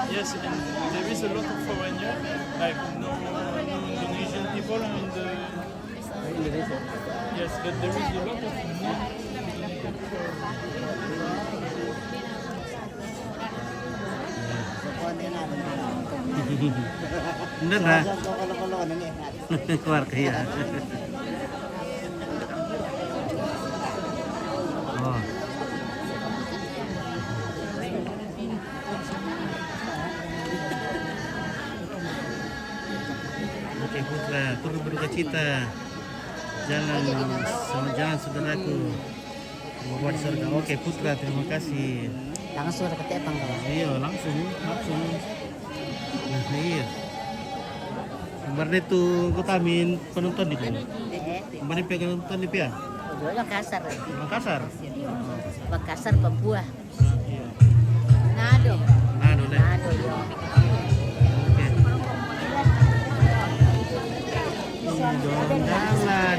Yes, and there is a lot of foreigners, like no Indonesian people in the. Yes, but there is a lot of non-Indonesian Bener lah. Keluar ya. Oh. Oke Putra, turut berduka cita. Jalan saudaraku membuat surga. Oke Putra, terima kasih. Langsung ke Tepang kawan. Iya, langsung. Nah, iya. Kemarin itu kutamin penonton itu. Kemarin penonton di Pia. Makassar. Makassar. Makassar, Papua. Nado. Nado deh. Nado yo.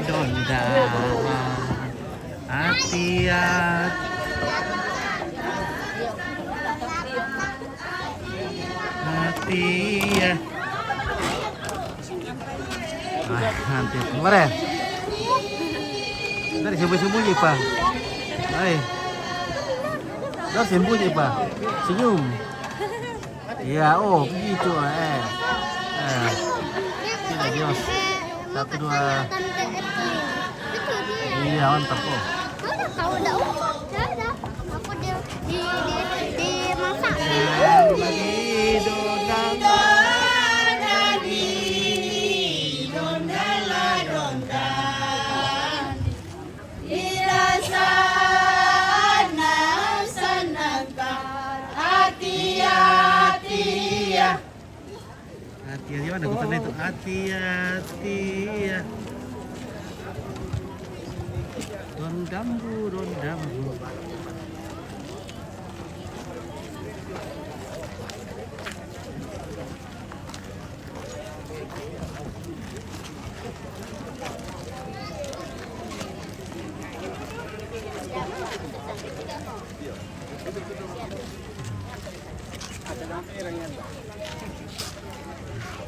Donda, hati-hati. Ya. Nanti kemarin. Dari sembunyi Pak. Hai. Dari sembunyi Pak. Senyum. Iya, oh begitu Tidak Dios. 1, 2. Iya, mantap kok. Tahu dah. Aku dimasak. Hati-hati mana kutanya itu? Hati-hati ya. Don dambu.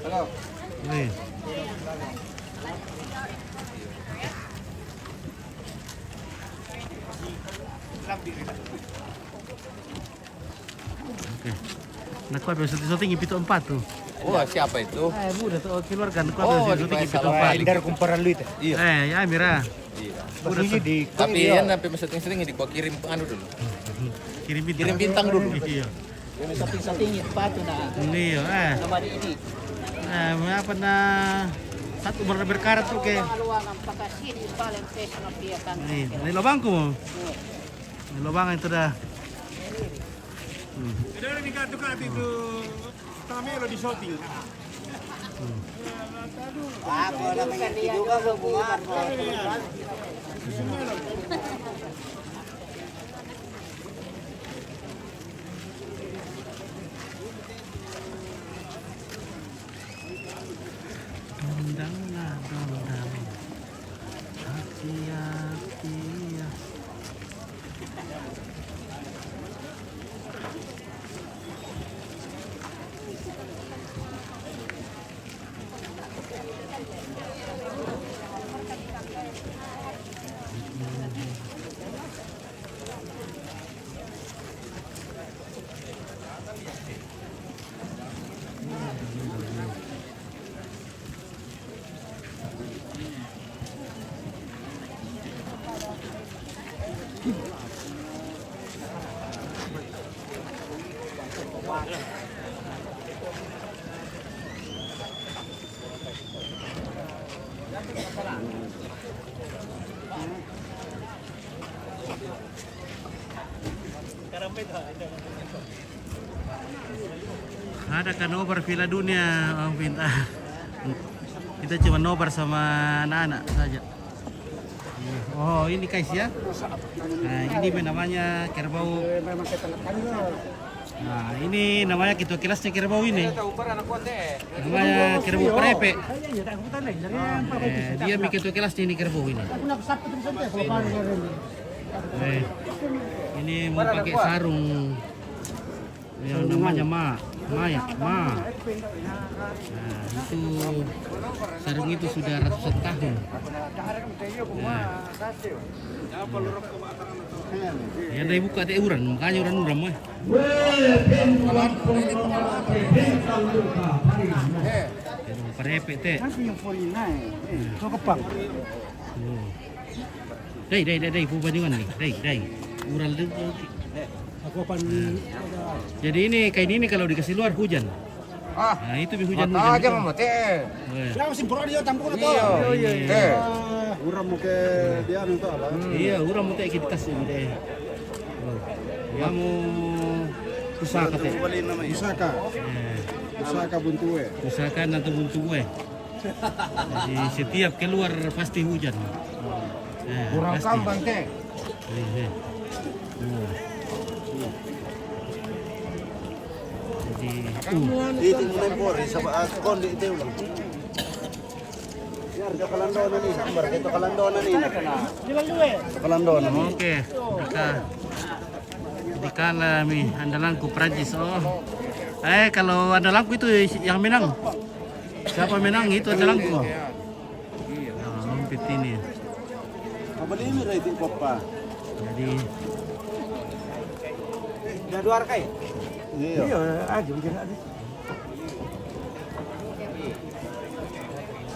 Halo. Nih. Oke. Nah, kau ada syuting Pito 4 tuh. Oh, siapa itu? Udah tuh keluar kan kau ada syuting Pito 4. Dari kumparan lu itu. Iya. Ya Mira. Iya. Udah tuh. Tapi ya sampai syuting di gua kirim anu dulu. Kirim bintang dulu. Iya. Ini setting sepatu nah. Iya, Nama ini. Nah, apa satu berkarat tuh ke. Nih, ini lubangku. Ini lubang itu dah. Ada ni kat dekat itu Tamero di shooting. Ako naman juga hubungan. Dondang. Hati-hati. Ada kan nobar Piala Dunia, Bang Pinta. Kita cuma nobar sama anak-anak saja. Oh, ini guys ya. Nah, ini namanya kerbau. Nah, ini namanya ketua kelasnya kerbau ini. Namanya kerbau prepe. Dia ketua kelasnya ini kerbau ini. Ini mau pakai sarung yang namanya Maya. Nah, itu sarung itu sudah ratusan tahun. Nah. Ya dari buka teh uran, makanya uran mah. Parepek teh. Dai, pubandingan nih. Dai. Ural itu. Jadi ini kain ini kalau dikasih luar hujan. Nah, itu hujan. Aja mah teh. Siapa simpur dia tampung atau? Iya. Uram mau ke dia itu apa? Iya, uram mau teh kita kasih deh. Ya mau pusaka teh. Pusaka buntue. Pusaka atau buntue. Jadi setiap keluar pasti hujan. Kurang kambang teh. Itu menempori sama kondi itu ulang. Ya harga kalandona nih, sambar itu kalandona nih. Kalandona. Oke, Dika mi andalanku Prancis. Oh. Kalau andalanku itu yang menang. Siapa menang itu andalanku. Lompit ini. Kabel ini rating papa. Jadi Jaduar kai. Iya, aja bikin aja.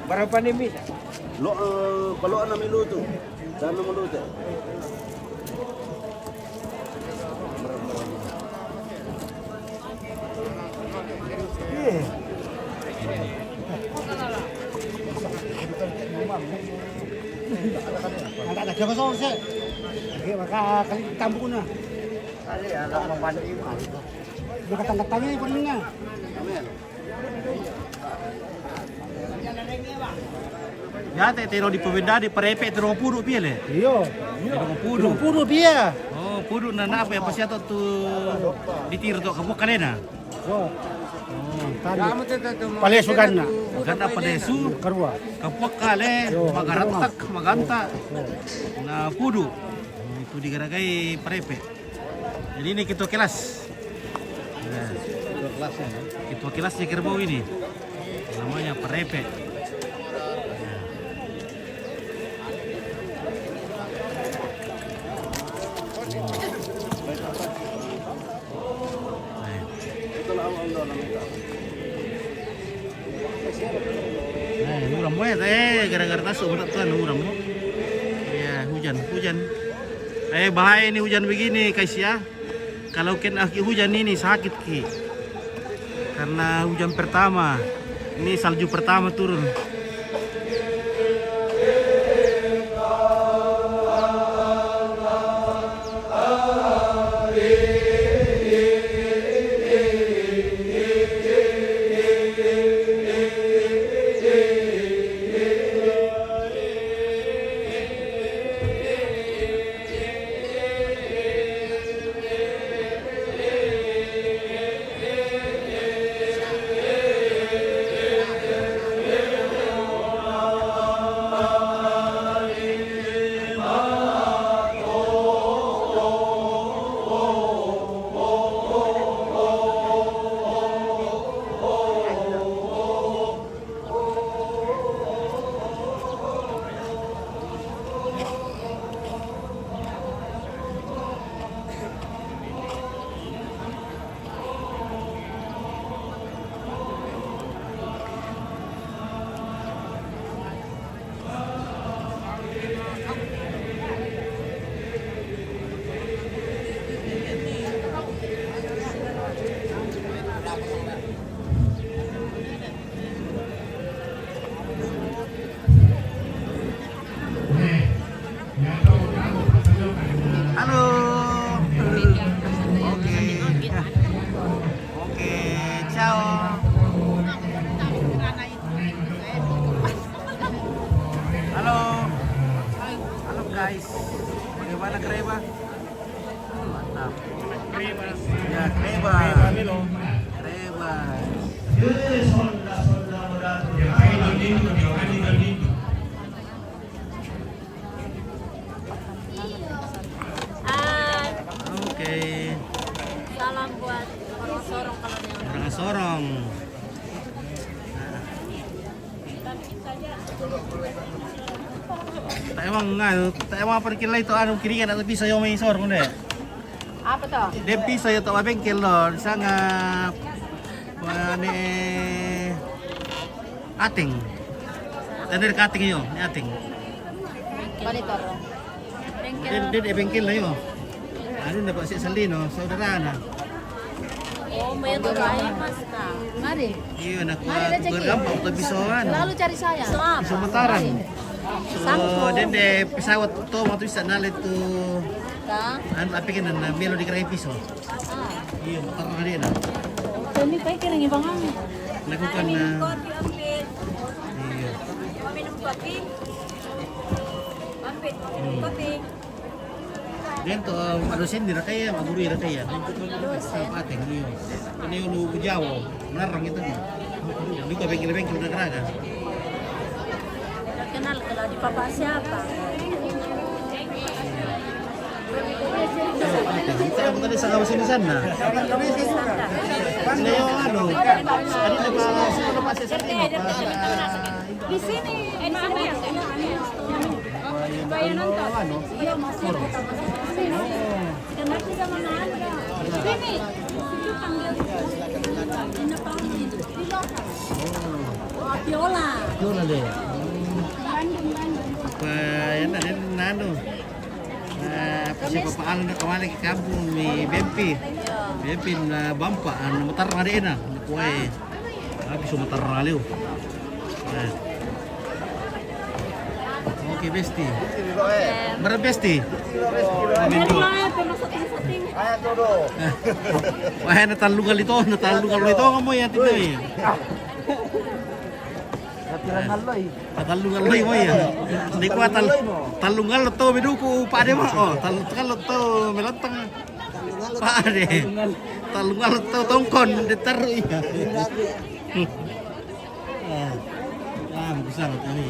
Berapa nih Mi? Lo kalau anak milu tu. Sana milu tu. Ada siapa soal sih? Maka kali tampung na. Kali ada membantu ibu. Dia kata-katanya yang pentingnya. ya tero di pembeda di Parepek tero pudu pia le. Iya. Pudu pia. Oh, pudu nana apa ya pasti atau tu ditir tu kamu kalena. Oh. Palesugan na. Maganda palesu. Karwa. Kapok kale maganta. Na pudu. Itu digaragai Parepek. Jadi ini ketua kelas. Ketua kelasnya kerbau ini. Namanya Parepek. Uram mo gara-gara tasuk berat tuan uram mo. Ya, hujan. Bahaya ini hujan begini guys ya. Kalau kena hujan ini sakit ki. Karena hujan pertama. Ini salju pertama turun. sorong kalau yang Orang sorong. Tak emang apa kira itu anu kiringan atau pisau yang main sorong deh. apa tuh? Dia pisau yang tak bengkel loh, sangat mana ating. Ada dekat ating yo, ni ating. Monitor. Dia bengkel lah yo. Anu dapat si Salino, saudara na. Oh, may babae mas na. Mari. Iya, nak bergampang tu pisauan. Selalu cari saya. Pisau mataran. So, dan de pesawat tu waktu bisa nal itu. Anu apa kan na melo di kerai pisau. Iya, mataran dia na. Kami kayak kira ngibang Lakukan na. Iya. Minum kopi. Mampir. Kopi. Dan tu manusia di rakaya, maguru di rakaya. Apa ating iyo. Ini ulu Jawa, melarang itu ni. Ini kau bengkel-bengkel negara kan. Kenal kalau di papa siapa? Saya bukan di sana sini sana. Sini yang anu. Tadi lepas sesi Di sini. Di mana ya? Bayar nonton. Iya masih. Kenapa sama Anda? Sini. Itu panggil. Ini panggil. Oh, Viola. Viola deh. Bandung. Apa yang ada nano? Apa sih Bapak Alan dah kembali ke kampung ni Bempi. Bempi na bampa an matar ada ena. Kuai. Habis matar raliu. Oke besti. Berapa besti? Ayo todo. Wah, natalungal ito kamu ya tidak ya. Natalungal mo ya. Hindi ko talungal to biduku pade mo. Oh, talungal to melantang. Pade. Talungal to tongkon ditaruh ya. Besar tadi.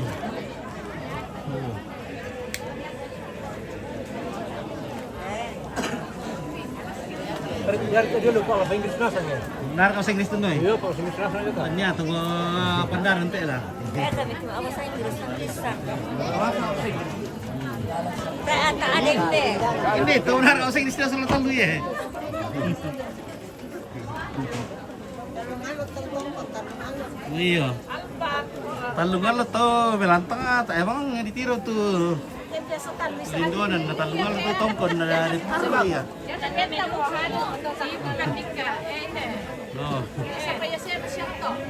Biar dulu Pak, bahasa Inggris nasan ya. Benar kau Inggris tu noy? Iya, Pak, Inggris nasan aja tak. Tanya tunggu pandar nanti lah. Tapi itu bahasa Inggris bisa. Tak ada deh. Ini tu benar kau Inggris dah selalu tahu ya. Iya. Talungan lo tu belantang tak emang ditiru tu. Lindonan na talungan lo tu tongkon na di ya. No.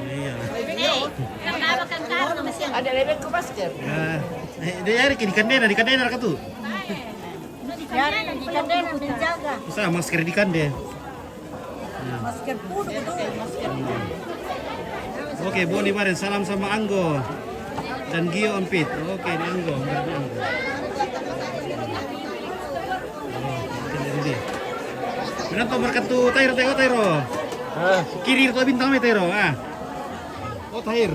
Iya. Ada lebih ke basket. Dia hari di kandena ka tu. Di kandena dijaga. Usaha masker di kande. Masker pun masker. Oke, Boni Maren, salam sama Anggo dan Gio Ompit. Oke, ini Anggo. Benar tuh berkat tuh Tairo. Kiri tuh bintang me Tairo. Oh, Tahir.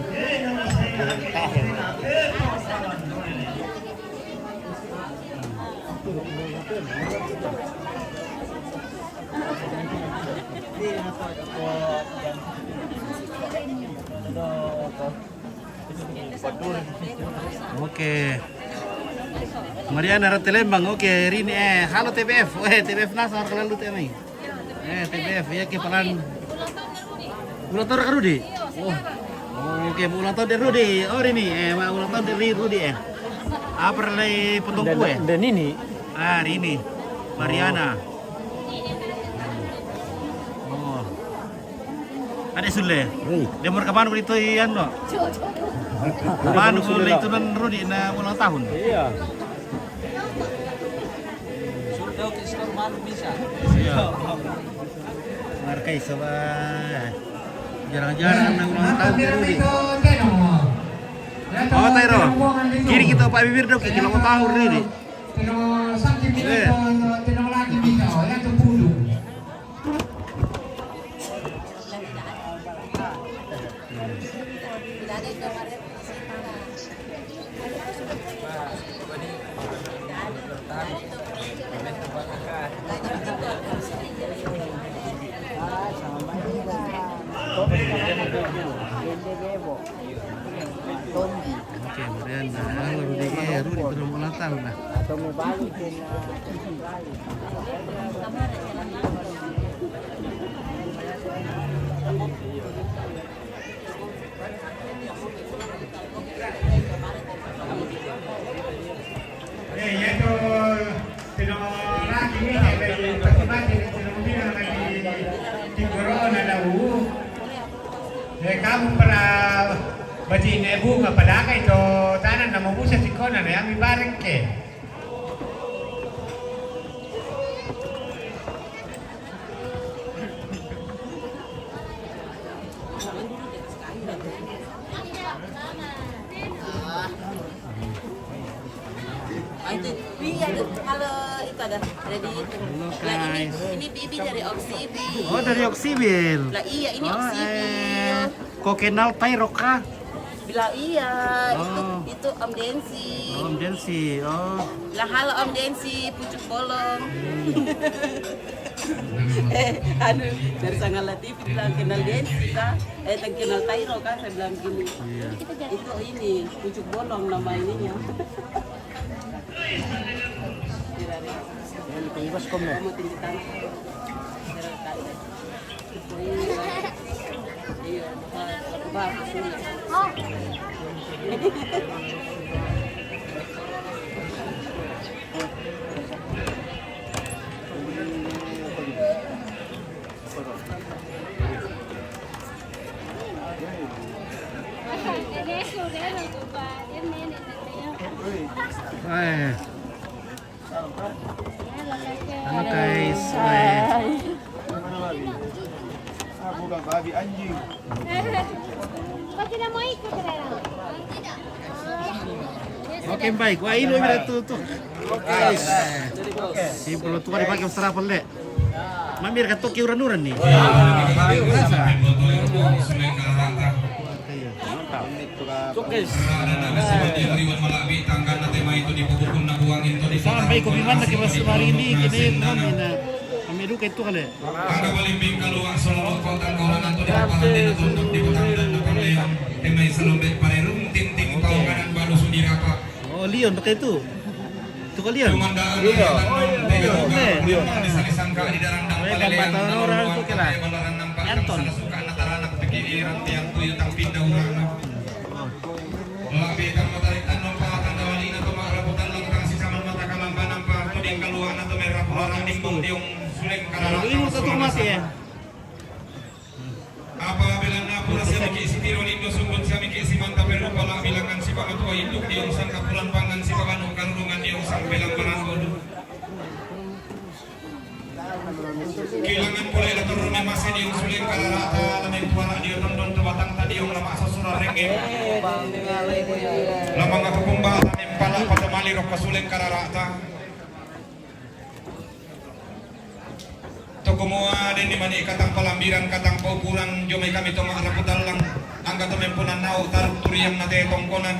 Oke. Mariana Ratelembang. Oke, Rini halo TBF. TBF Nasar lalu temai. TBF ya ke pelan. Ulang tahun ke Rudi? Oh. Oke, ulang tahun dari Rudi. Oh, Rini ulang tahun dari Rudi Apa lagi potong kue? Dan ini. Rini. Mariana. Ada Sule. Dia mau kapan itu yan no? Kapan Sule itu dan Rudi na ulang tahun? Iya. Sudah ke store malu bisa. Iya. Markai sama jarang-jarang na ulang tahun Rudi. Oh Tairo, kiri kita Pak Bibir dong, kita ulang tahun Rudi. Oke, kemudian Rudi berulang nah. Atau mau balikin Yaitu lagi ini dari pagi-pagi tinumina lagi di corona lahu. Kamu pernah baca ibu kepada itu tanah nama busa sikona ya mi bareng ke. Kalau itu ada di ini Bibi dari Oksibil. Oh, dari Oksibil. Lah iya, ini Oksibil. Kok kenal Tairo kah? Bilang iya, itu Om Densi. Om Densi, oh. Lah halo Om Densi, pucuk bolong. Dari Sangal Latif bilang kenal Densi kah? Kenal Tairo kah? Saya bilang gini. Iya. Itu ini pucuk bolong nama ininya. Ibas ko mo. Halo guys, Bukan babi anjing. Kau tidak mau ikut Rera? Oke baik, wah ini udah tuh. Si perlu tua dipakai serapel deh. Mamir kan toki uran-uran nih. Sampai kopi mana ke mas hari ini kini kami na kami duka itu kali. Angga balimbing keluar solo kau tangkolan atau di paparan di tunduk di petang dan Napoleon temai selombet parerung tinting kau kanan balu sudirapa. Oh Leon pakai itu. Itu kalian. Leon. Disangka di darang dang palelean orang itu kira. Anton. Suka anak-anak pikiran tiang tuyu tang pindah urang. Labi kan matarik tanong paatan dawalina to marabutan lang kang sisaman mata kalamban nampa tuding kaluan atau merah orang nimbong diung suleng karara. Ini satu masih ya. Apabila napura siya miki si tiro lindo sungkot siya miki si manta pero pala bilangan si pakatua induk diung sang kapulan pangan si pakanong karungan diung sang bilang baranggodo. Kilangan pula ila turun masih diung suleng kararata lameng tuara diung tondon tubatang tadi diung lama sasura rengge. Lamang ako kumba lameng pala patamali rok kasuleng kararata. Tokomoa din ni mani katang palambiran katang paukuran jomay kami to maaraputal lang angga to mempunan nao taruk turiyang nate tongkonan.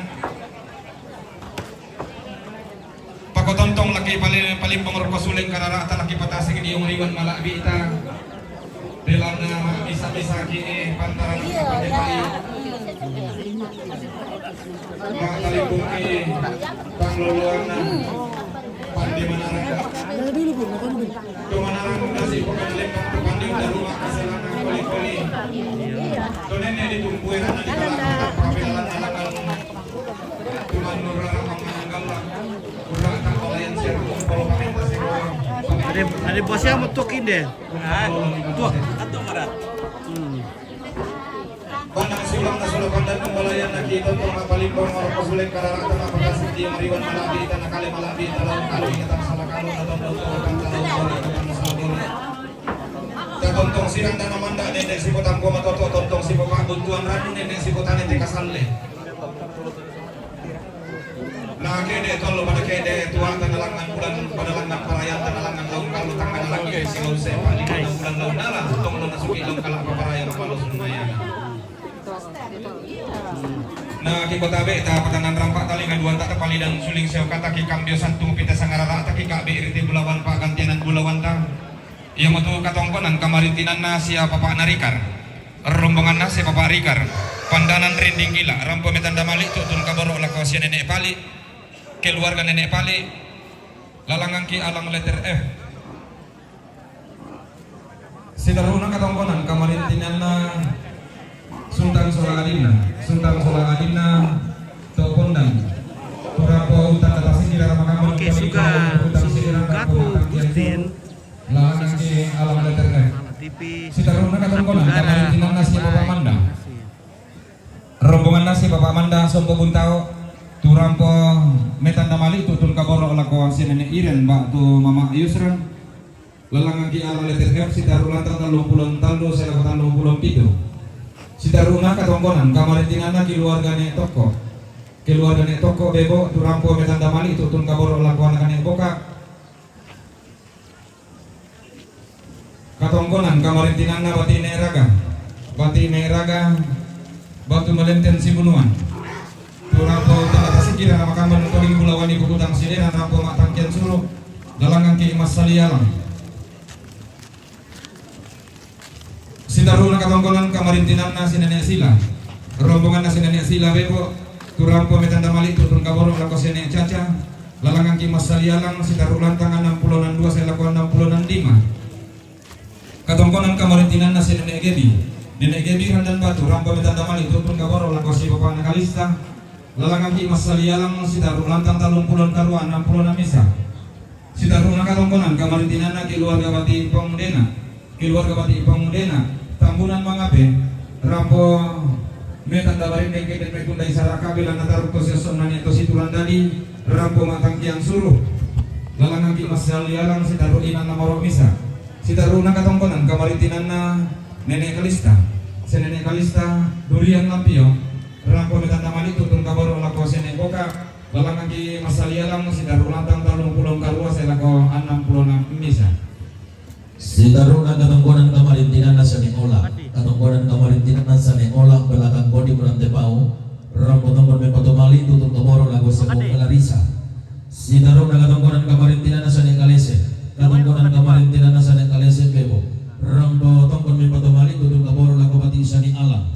Pakotontong laki palimpong rok kasuleng kararata laki patasing di yung riwan malabi ita. Dalam nama bisa-bisa kini pantaran kapal Pak Talibungi Pangluluan Pandi Manarang Kemanarang nasi pekandling Pandi udah rumah keselana koli-koli Donennya ditumpuin anak di dalam kabilan alangan Tuhan nurrara menganggap Udah tak olayan serbu Kalau paminta sekolah Ada bosnya mau tukin deh. Tuh. Atau marat. Pandang silang na sulapan dan pembalayan na kita untuk mapalimpong orang pasuleng kararata mapakasih di mariwan malabi ikan nakali malabi dalam kali ikan salah kalung atau dotokan dalam kali ikan salah boleh. Tontong sirang dan amanda nenek si potang goma toto tontong si popak buntuan ranu nenek si potane te kasalle. Nah kede tolo pada kede tuan tanalangan bulan padalangan parayan tanalangan laung kalu tangan lagi si lau sepa di bulan laun dalam tong lo nasuki laung kalak paparayan palu sunaya. Nah ki kota be ta patanan rampak tali ngaduan tak tepali dan suling sew kata ki kambio santung pita sangarara ta ki ka be iriti bulawan pa gantianan bulawan ta. Ia metu katongkonan kamarintinan na sia papa narikar. rombongan nasi Bapak Rikar pandanan rinding gila rampo metanda malik tutun kaboro lakosia nenek pali keluarga nenek pali lalangan ki alang letter F sidaruna katongkonan kamarintinanna Sultan Solangadina Topondang Turapo Utan Datasi di dalam makam Oke, suka kaku Gustin lalangan ki alang letter F sidaruna katongkonan kamarintinanna si Bapak Manda rombongan nasi Bapak Manda Sompo Buntao Turampo Metanda Mali tutun kaboro lako nenek Iren Mbak tu Mama Yusran lalangan ki ala letter F sidarulan tanggal 20 taldo selakotan 20 pitu sidaruna katongkonan kamarintinana keluargane toko bebo Turampo Metanda Mali tutun kaboro lako anak boka katongkonan kamarintinana bati neraga batu melenten Sibunuan Turampo tanda sikira nama kaman koling bulawani bukutang silena rampo matangkian suruh dalangan ki Mas Salialang sidaruna katongkonan kamarintinanna sinenek sila rombongan sinenek sila bebo Turampo Metanda Mali tutun kaboro lako sinenek caca lalangan ki Mas Salialang sidarulan tangan 60 saya lakukan 65 katongkonan kamarintinanna sinenek Nenek Gebi Randan Batu Rampo Metanda Mali tutun kaboro lako si Bapak Nakalista lalangan ki Mas Salialang sidaru lantang talung pulon karuan 60 misa sidaruna katongkonan kamarintinanna keluarga Bati Pangudena tambunan mangabe Rampo Metanda Barindeng keden mekunda isara kabila nataru koseson nanito situlan dadi Rampo matangkiang suruh lalangan ki Mas Salialang sidaru inan namoro misa sidaruna katongkonan kamarintinanna Nenek Kalista Durian Lampio Rampo Metanda Mali tutun kaboro lako nenek boka lalangan ki Mas Salialang sidaru lantang talung pulong karua selako 66 misa sidaruna katongkonan kamarintinanna saneola katongkonan kamarintinanna saneola belakang kodi berante pau Rampo tongkon mepato Mali tutun kaboro lako seko Kalarisa sidaruna katongkonan kamarintinanna sanekalese katongkonan kamarintinanna sanekalese bebo Rampo tongkon mepato Mali tutun kaboro lako Bati Sani Alang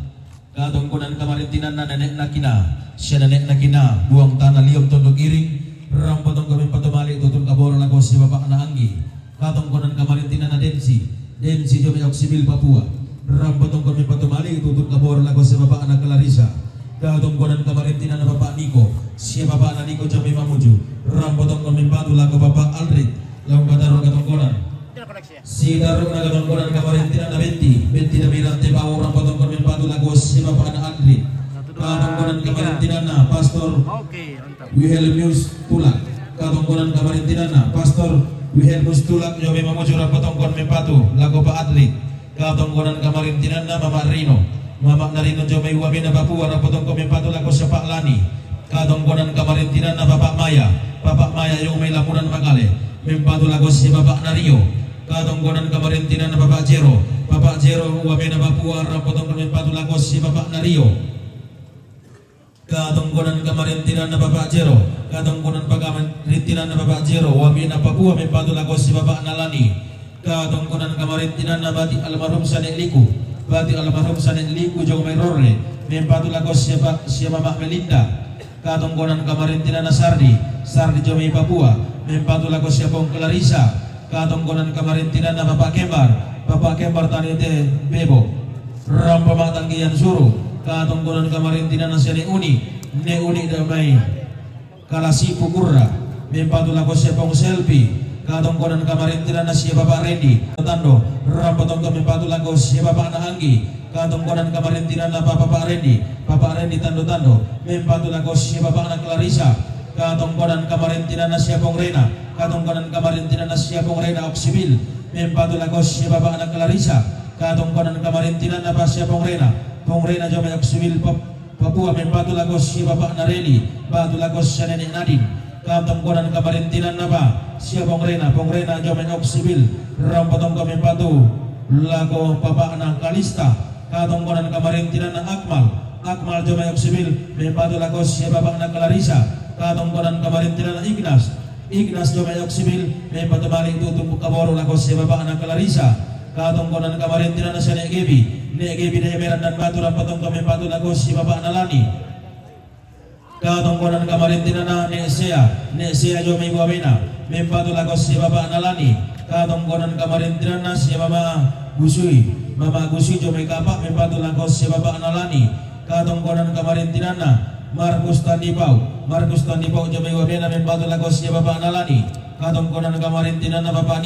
katongkonan kamarintinanna nenek nakina buang tanah liom tondok iring Rampo tongkon mepato Mali tutun kaboro lako si Bapak Naanggi katongkonan kamarintinanna Densi Jome Oksibil Papua Rampo tongkon mepato Mali tutun kaboro lako si Bapak Anak Clarissa katongkonan kamarintinanna Bapak Niko si Bapak Anak Niko Jome Mamuju Rampo tongkon mepato lako Bapak Aldrit lawan kataro katongkonan sidaruna katongkonan kamarintinanna Benti Damirante Bau Rampo tongkon mempatu lagu si Bapak Anak Andri katongkonan kamarintinanna Pastor Wilhelmus Tulak katongkonan kamarintinanna Pastor Wilhelmus Tulak Jome Mamuju Rampo tongkon mempatu lagu Pak Adri katongkonan kamarintinanna Mama Rino Jome Wabena Papua Rampo tongkon mempatu lagu Sepak Lani katongkonan kamarintinanna Bapak Maya Jome Lamunan Makale mempatu lagu si Bapak Nario katongkonan kamarintinanna Bapak Jero Wabena Papua Rampo tongkon mempatu lagu si Bapak Nario katongkonan kamarintinanna Bapak Jero Wabena Papua mempatu lagu si Bapak Nalani katongkonan kamarintinanna Bati almarhum Sanek Liku Jong Merore mempatu lagu si Mama Melinda katongkonan kamarintinanna Sardi Jome Papua mempatu lagu si Bong Clarissa katongkonan kamarintinanna Bapak Kembar Tanite Bebo Rampo matanggian suruh katongkonan kamarintinanna Sene Uni damai Kalasi Pukurra mempatu lagu si Bong Selvi katongkonan kamarintinanna si Bapak Rendi Tando Rampo tongkon mempatu lagu si Bapak Naanggi katongkonan kamarintinanna Bapak Rendi Tando mempatu lagu si Bapak Anak Clarissa katongkonan kamarintinanna si Bong Rena katongkonan kamarintinanna si Bong Rena Oksibil mempatu lagu si Bapak Anak Clarissa katongkonan kamarintinanna si Bong Rena Jome Oksibil Papua mempatu lagu si Bapak Nareli batu lagu si Nenek Nadine katongkonan kamarintinanna si Bong Rena Jome Oksibil Rampo tongkon mempatu lagu Bapak Anak Kalista katongkonan kamarintinanna Akmal Jome Oksibil mempatu lagu si Bapak Anak Clarissa katongkonan kamarintinanna Ignas Jome Oksibil mempatu Mali tutun kaboro lagu si Bapak Anak Clarissa katong konan kamarintinan na siya nek gebi na meran dan batu lang patong kami batu lagos si baba nalani katong konan kamarintinan na nek siya jo may buwamina may batu lagos si baba nalani katong konan kamarintinan na si mama gusui jo may kapak may batu lagos si baba nalani katong konan kamarintinan na Markus Tandipau jo may buwamina may batu lagos si baba nalani katong konan kamarintinan na Bapak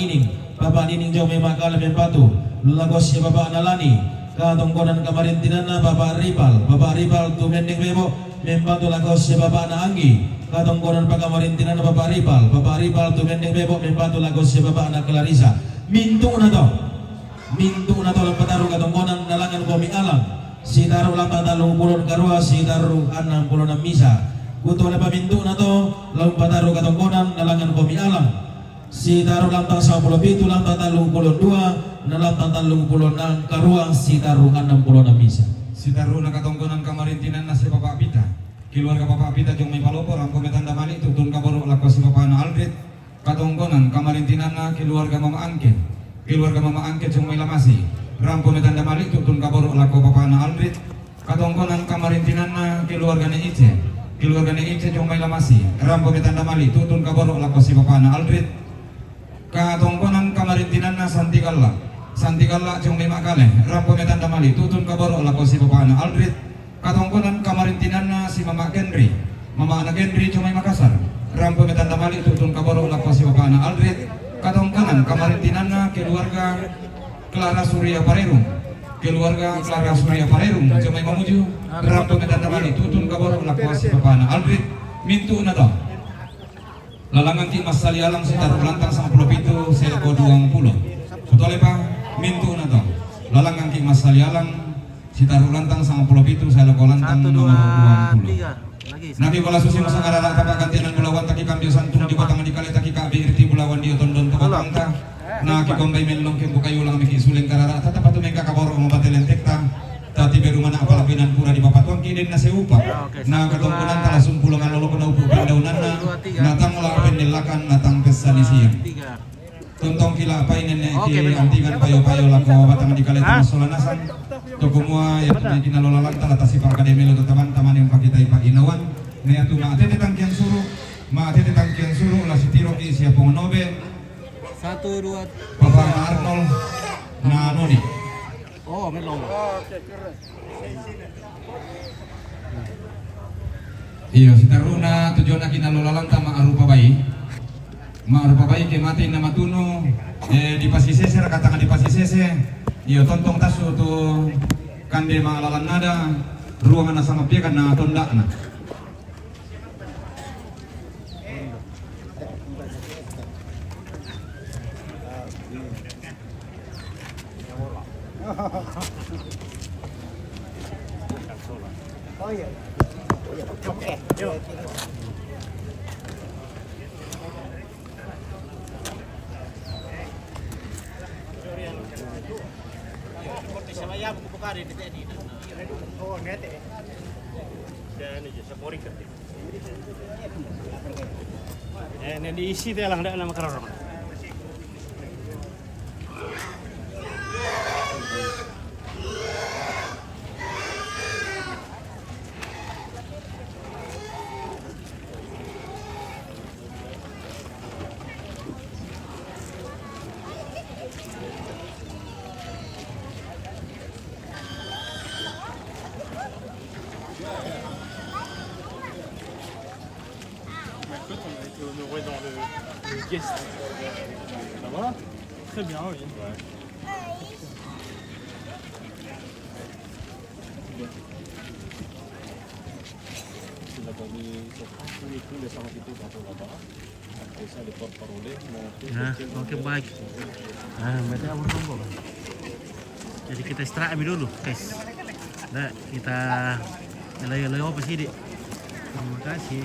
Nining jo may makal may batu lagos si baba nalani katong konan kamarintinan na Bapak Ripal tumending bebo membantu lagos si baba na Anggi katong konan pagkamarintinan na Bapak Ripal tumending bebo membantu lagos si baba na Clarissa mintu na to lang pataru katong konan nalangan ko alang si taru lang patalong pulon karua si taru 60 misa kuto na pamintu na to lang pataru katong konan nalangan ko alang si taru lang tang 17 lang patalong pulon 2 nalang talung pulon ng karuang si taruhan ng pulon ng misa. Si taru na katongkonan kamarintinan na si Bapak Pita. Keluarga Bapak Pita jong may palopor ang kometanda mali tutun kaboro lakos si Bapak na Aldred. Katongkonan kamarintinan na keluarga Mama Angke. Keluarga Mama Angke jong may lamasi. Ram kometanda mali tutun kaboro lako Bapak na Aldred. Katongkonan kamarintinan na keluarga ni Ice. Keluarga ni Ice jong may lamasi. Ram kometanda mali tutun kaboro lako si Bapak na Aldred. Katongkonan kamarintinan na Santigala jong may makale, rampo metan damali, tutun kaboro lako si Bapak na Aldred. Katongkonan kamarintinan na si Mama Henry, Mama anak Henry jong may Makassar, rampo metan damali, tutun kaboro lako si Bapak na Aldred. Katongkonan kamarintinan na keluarga Clara Surya Parerung, jong may Mamuju, rampo metan damali, tutun kaboro lako si Bapak na Aldred. Mintu na to. Lalangan ki Mas Salialang si taruh lantang sama pulau itu seleko 20. Sutole pa mintu na to. Lalangan ki Mas Salialang si taruh lantang sama pulau itu seleko lantang nomor 20. Nabi pala susi masa ngarara tapak kantianan bulawan taki kambio santung di batangan di kali taki kabi irti bulawan di otondon tokotangta. Na ki kombay melong kempu kayu lang miki suling karara tata patu mengka kaboro ngobatelen tekta. Tati beru mana apalapinan pura di bapak tuang kiden na seupa. Na katongkunan talasung pulang alolo kena upu pendaunan na natang ulah pendilakan natang kesanisian. Tontong kila apa ini ki antingan payo-payo lako batangan di kali tamas solanasan. Tokumua ya kinalola lanta latasi pak akademi lo teman-teman yang pakita ipa inawan. Ne atu ma atete tangkian suruh la sitiro ki siap pengonobe. 1 2 Bapak Arnold na noni. Oh, melong. Iya, si taruna tujuan na kinalolalang tama arupa bayi ke mati na matuno di pasisese rakatangan di pasisese iyo tontong tasu tu kande mangalalan nada ruangan na sama pia na tonda na Oh iya. Oke. Yuk. Oh, ngete. Dan ini sepori ke. Ini diisi teh lang nama karor. Honoré dans le guest. Ça va? Très bien, oui. Ouais. C'est la famille, tous les scientifiques sont là-bas. Et ça, les porte-parole Nah, oke baik. Nah, berarti awal tombol. Jadi kita istirahat dulu, guys. Nah, kita lele-lele apa sih, Dik? Terima kasih.